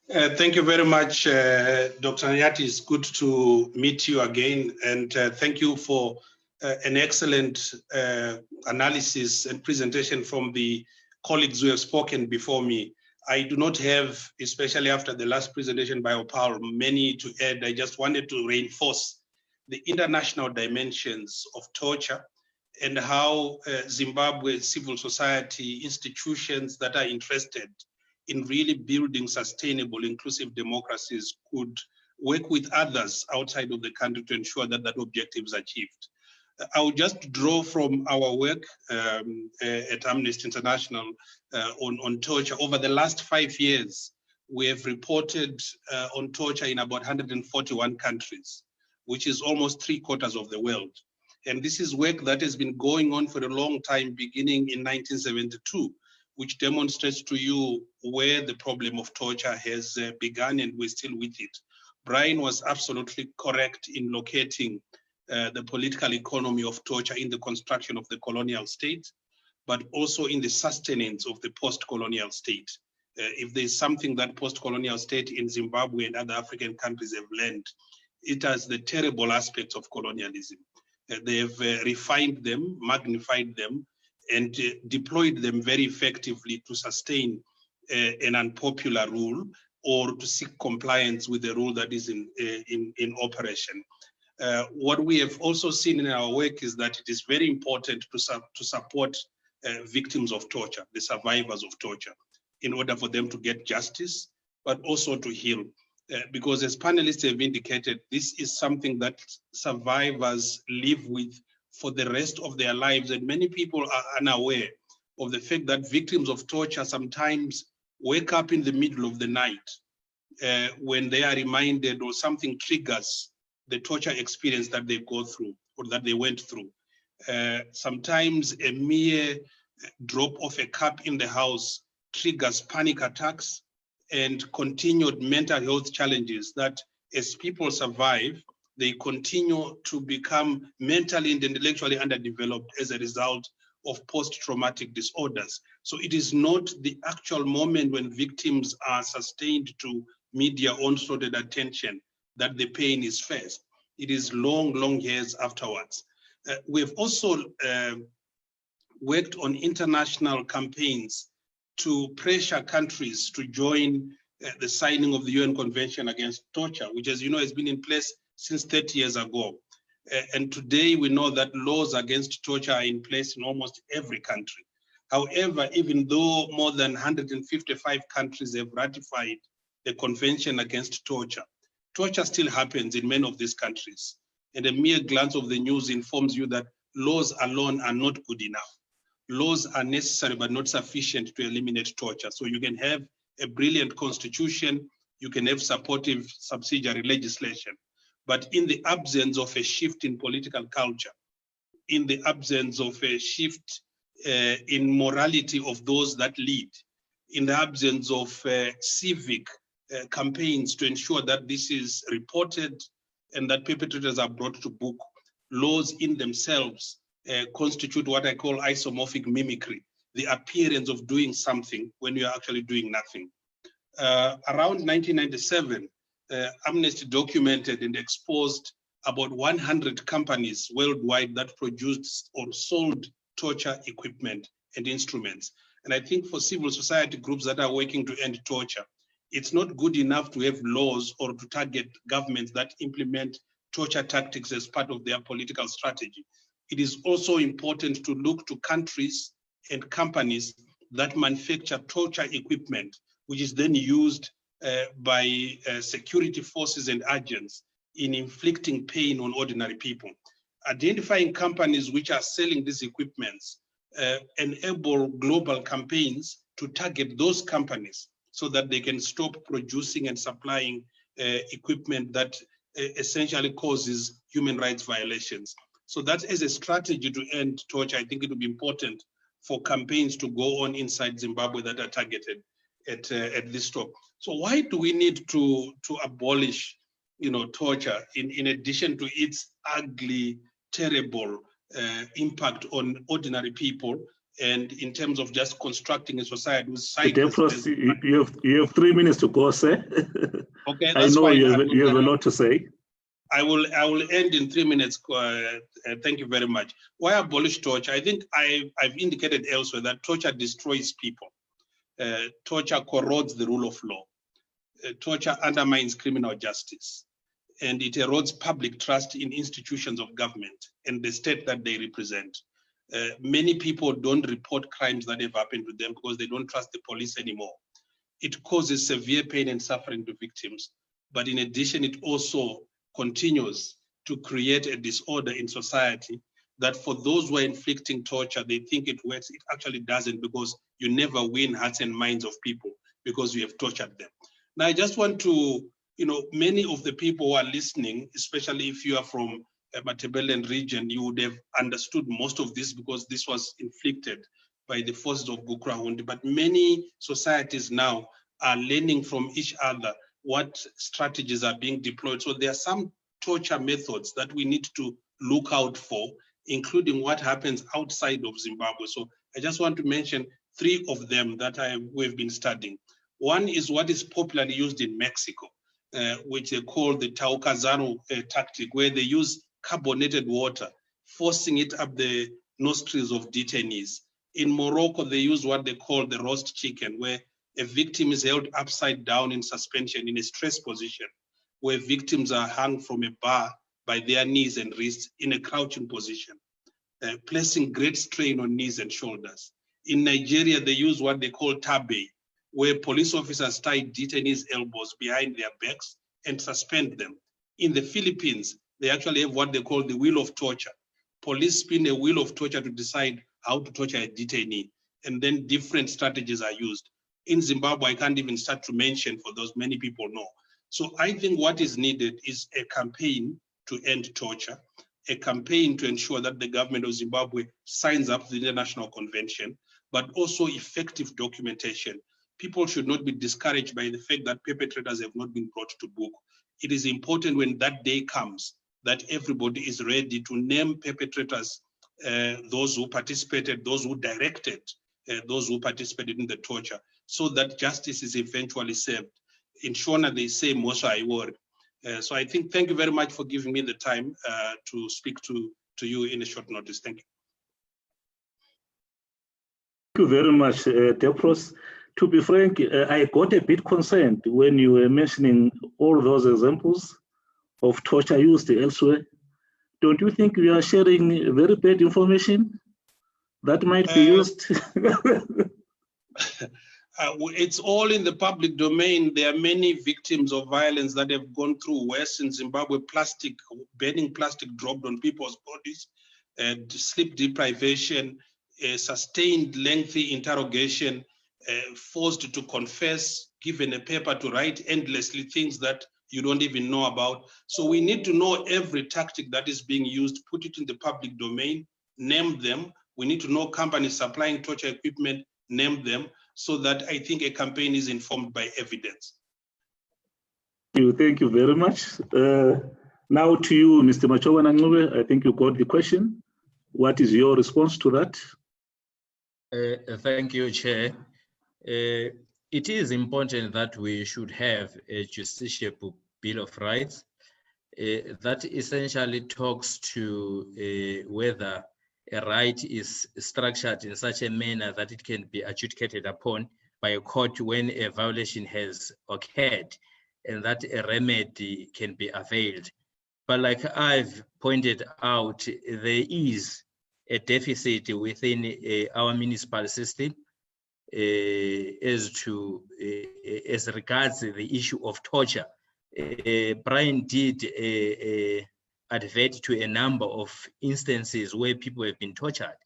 Thank you very much, Dr. Nyati. It's good to meet you again, and thank you for an excellent analysis and presentation from the colleagues who have spoken before me. I do not have, especially after the last presentation by Opal, many to add. I just wanted to reinforce the international dimensions of torture and how Zimbabwe civil society institutions that are interested in really building sustainable, inclusive democracies could work with others outside of the country to ensure that that objective is achieved. I will just draw from our work at Amnesty International on torture. Over the last 5 years, we have reported on torture in about 141 countries, which is almost 3/4 of the world. And this is work that has been going on for a long time, beginning in 1972, which demonstrates to you where the problem of torture has begun, and we're still with it. Brian was absolutely correct in locating the political economy of torture in the construction of the colonial state, but also in the sustenance of the post-colonial state. If there's something that post-colonial state in Zimbabwe and other African countries have learned, it has the terrible aspects of colonialism. They have refined them, magnified them, and deployed them very effectively to sustain an unpopular rule or to seek compliance with the rule that is in operation. What we have also seen in our work is that it is very important to support victims of torture, the survivors of torture, in order for them to get justice, but also to heal. Because as panelists have indicated, this is something that survivors live with for the rest of their lives. And many people are unaware of the fact that victims of torture sometimes wake up in the middle of the night when they are reminded or something triggers the torture experience that they go through or that they went through. Sometimes a mere drop of a cup in the house triggers panic attacks and continued mental health challenges that as people survive, they continue to become mentally and intellectually underdeveloped as a result of post-traumatic disorders. So it is not the actual moment when victims are sustained to media unsorted attention that the pain is first. It is long, long years afterwards. We've also worked on international campaigns to pressure countries to join the signing of the UN Convention Against Torture, which, as you know, has been in place since 30 years ago. And today we know that laws against torture are in place in almost every country. However, even though more than 155 countries have ratified the Convention Against Torture, torture still happens in many of these countries. And a mere glance of the news informs you that laws alone are not good enough. Laws are necessary but not sufficient to eliminate torture. So you can have a brilliant constitution, you can have supportive subsidiary legislation, but in the absence of a shift in political culture, in the absence of a shift in morality of those that lead, in the absence of civic campaigns to ensure that this is reported and that perpetrators are brought to book, laws in themselves constitute what I call isomorphic mimicry, the appearance of doing something when you are actually doing nothing. Around 1997, Amnesty documented and exposed about 100 companies worldwide that produced or sold torture equipment and instruments. And I think for civil society groups that are working to end torture, it's not good enough to have laws or to target governments that implement torture tactics as part of their political strategy. It is also important to look to countries and companies that manufacture torture equipment, which is then used by security forces and agents in inflicting pain on ordinary people. Identifying companies which are selling these equipments enable global campaigns to target those companies so that they can stop producing and supplying equipment that essentially causes human rights violations. So that as a strategy to end torture, I think it would be important for campaigns to go on inside Zimbabwe that are targeted at this talk. So why do we need to abolish, torture in addition to its ugly, terrible impact on ordinary people, and in terms of just constructing a society with cycles? You have 3 minutes to go, sir. Okay, I know fine. you have a lot to say. I will end in 3 minutes. Thank you very much. Why abolish torture? I think I've indicated elsewhere that torture destroys people. Torture corrodes the rule of law. Torture undermines criminal justice, and it erodes public trust in institutions of government and the state that they represent. Many people don't report crimes that have happened to them because they don't trust the police anymore. It causes severe pain and suffering to victims, but in addition, it also continues to create a disorder in society that for those who are inflicting torture, they think it works. It actually doesn't, because you never win hearts and minds of people because you have tortured them. Now, I just want to, many of the people who are listening, especially if you are from Matabeleland region, you would have understood most of this because this was inflicted by the forces of Bukrahundi. But many societies now are learning from each other what strategies are being deployed. So there are some torture methods that we need to look out for, including what happens outside of Zimbabwe. So I just want to mention 3 of them that we've been studying. One is what is popularly used in Mexico, which they call the Taucazaro tactic, where they use carbonated water, forcing it up the nostrils of detainees. In Morocco, they use what they call the roast chicken, where a victim is held upside down in suspension in a stress position, where victims are hung from a bar by their knees and wrists in a crouching position, placing great strain on knees and shoulders. In Nigeria, they use what they call tabe, where police officers tie detainees' elbows behind their backs and suspend them. In the Philippines, they actually have what they call the wheel of torture. Police spin a wheel of torture to decide how to torture a detainee, and then different strategies are used. In Zimbabwe, I can't even start to mention for those many people know. So I think what is needed is a campaign to end torture, a campaign to ensure that the government of Zimbabwe signs up to the International Convention, but also effective documentation. People should not be discouraged by the fact that perpetrators have not been brought to book. It is important when that day comes that everybody is ready to name perpetrators, those who participated, those who directed, those who participated in the torture, so that justice is eventually served. In Shona, they say, Mosha Iwori. So I think, thank you very much for giving me the time to speak to you in a short notice. Thank you. Thank you very much, Tepros. To be frank, I got a bit concerned when you were mentioning all those examples of torture used elsewhere. Don't you think we are sharing very bad information that might be used? It's all in the public domain. There are many victims of violence that have gone through worse in Zimbabwe. Burning plastic dropped on people's bodies, sleep deprivation, sustained lengthy interrogation, forced to confess, given a paper to write endlessly things that you don't even know about. So we need to know every tactic that is being used, put it in the public domain, name them. We need to know companies supplying torture equipment, name them, so that I think a campaign is informed by evidence. Thank you very much. Now to you, Mr. Machowa Nangube, I think you got the question. What is your response to that? Thank you, Chair. It is important that we should have a justiciable Bill of Rights that essentially talks to whether a right is structured in such a manner that it can be adjudicated upon by a court when a violation has occurred, and that a remedy can be availed. But like I've pointed out, there is a deficit within our municipal system as regards the issue of torture. Brian did advert to a number of instances where people have been tortured.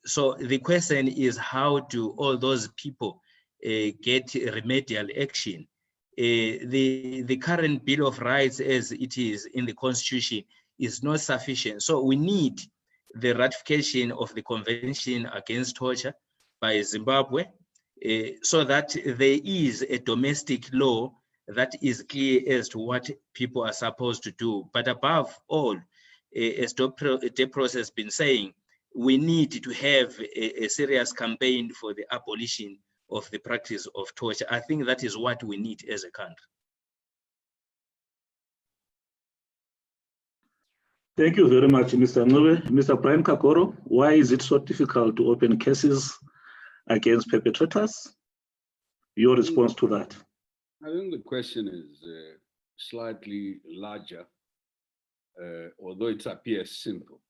So the question is, how do all those people get remedial action? The current Bill of Rights as it is in the Constitution is not sufficient. So we need the ratification of the Convention Against Torture by Zimbabwe so that there is a domestic law that is clear as to what people are supposed to do. But above all, as Tepros has been saying, we need to have a serious campaign for the abolition of the practice of torture. I think that is what we need as a country. Thank you very much, Mr. Ngube. Mr. Brian Kakoro, why is it so difficult to open cases against perpetrators? Your response to that? I think the question is slightly larger, although it appears simple.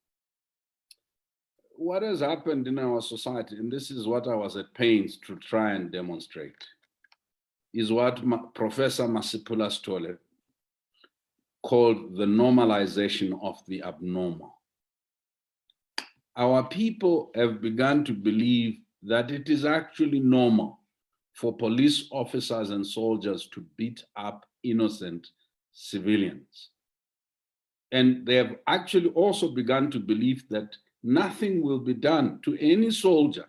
What has happened in our society, and this is what I was at pains to try and demonstrate, is what Professor Masipula Stole called the normalization of the abnormal. Our people have begun to believe that it is actually normal for police officers and soldiers to beat up innocent civilians. And they have actually also begun to believe that nothing will be done to any soldier.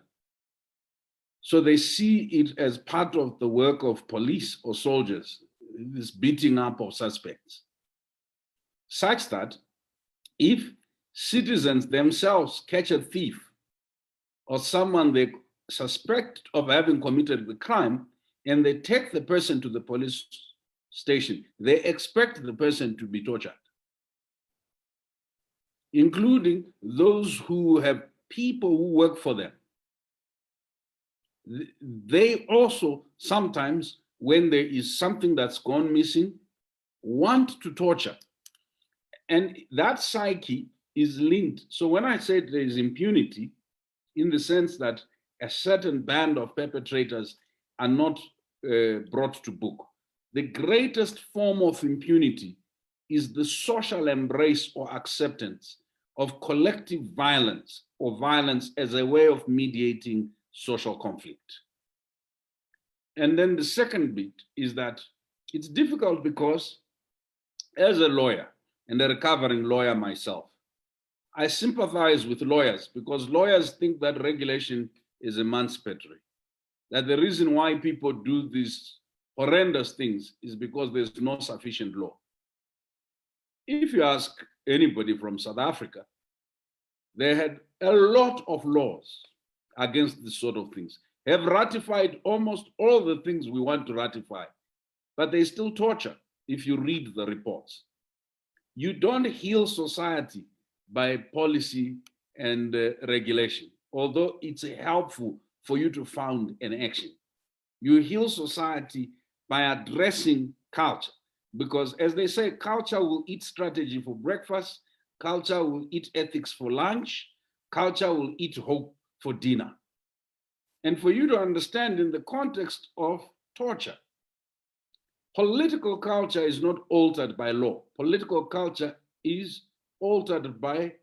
So they see it as part of the work of police or soldiers, this beating up of suspects. Such that if citizens themselves catch a thief or someone they suspect of having committed the crime and they take the person to the police station, they expect the person to be tortured, including those who have people who work for them. They also sometimes, when there is something that's gone missing, want to torture. And that psyche is linked. So when I say there is impunity, in the sense that a certain band of perpetrators are not brought to book, the greatest form of impunity is the social embrace or acceptance of collective violence or violence as a way of mediating social conflict. And then the second bit is that it's difficult because as a lawyer, and a recovering lawyer myself, I sympathize with lawyers because lawyers think that regulation is emancipatory, that the reason why people do these horrendous things is because there's no sufficient law. if you ask anybody from South Africa, they had a lot of laws against this sort of things, have ratified almost all the things we want to ratify, but they still torture if you read the reports. You don't heal society by policy and regulation, although it's helpful for you to found an action. You heal society by addressing culture, because as they say, culture will eat strategy for breakfast, culture will eat ethics for lunch, culture will eat hope for dinner. And for you to understand in the context of torture, political culture is not altered by law. Political culture is altered by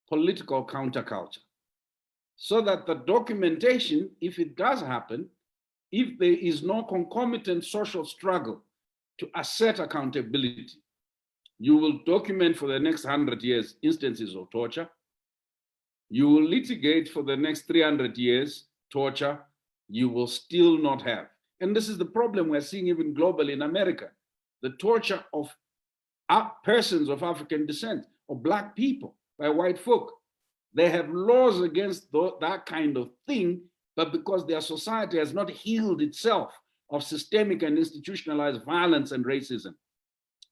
political counterculture. So that the documentation, if it does happen, if there is no concomitant social struggle to assert accountability, you will document for the next 100 years instances of torture. You will litigate for the next 300 years torture. You will still not have. And this is the problem we're seeing even globally in America. The torture of persons of African descent or Black people by white folk. They have laws against that kind of thing, but because their society has not healed itself of systemic and institutionalized violence and racism,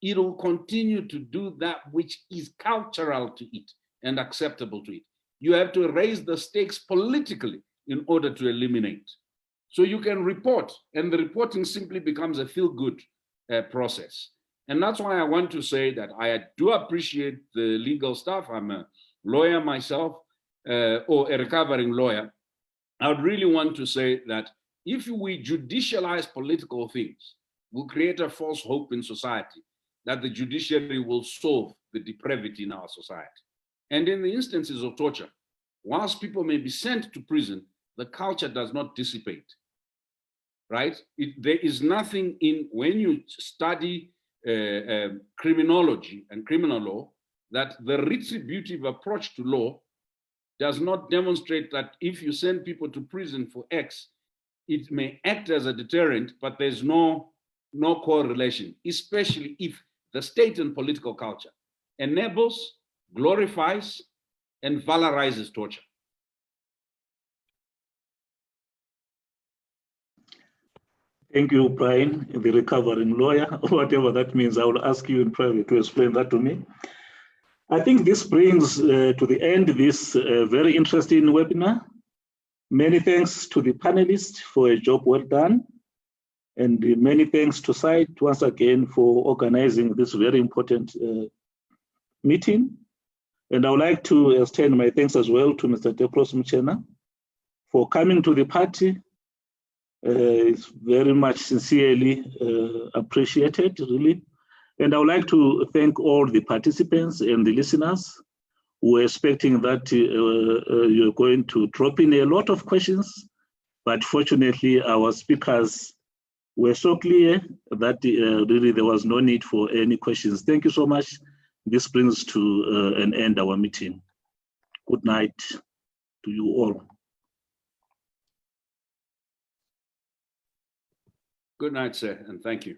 it will continue to do that which is cultural to it and acceptable to it. You have to raise the stakes politically in order to eliminate. So you can report, and the reporting simply becomes a feel-good process. And that's why I want to say that I do appreciate the legal staff. I'm a lawyer myself, or a recovering lawyer. I would really want to say that if we judicialize political things, we'll create a false hope in society that the judiciary will solve the depravity in our society. And in the instances of torture, whilst people may be sent to prison, the culture does not dissipate, right? There is nothing in, when you study criminology and criminal law, that the retributive approach to law does not demonstrate that if you send people to prison for X, it may act as a deterrent, but there's no correlation, especially if the state and political culture enables, glorifies, and valorizes torture. Thank you, Brian, the recovering lawyer, whatever that means. I will ask you in private to explain that to me. I think this brings to the end this very interesting webinar. Many thanks to the panelists for a job well done. And many thanks to SITE once again for organizing this very important meeting. And I would like to extend my thanks as well to Mr. Tepros Mchena for coming to the party. It's very much sincerely appreciated, really. And I would like to thank all the participants and the listeners who are expecting that you're going to drop in a lot of questions, but fortunately our speakers were so clear that really there was no need for any questions. Thank you so much. This brings to an end our meeting. Good night to you all. Good night, sir, and thank you.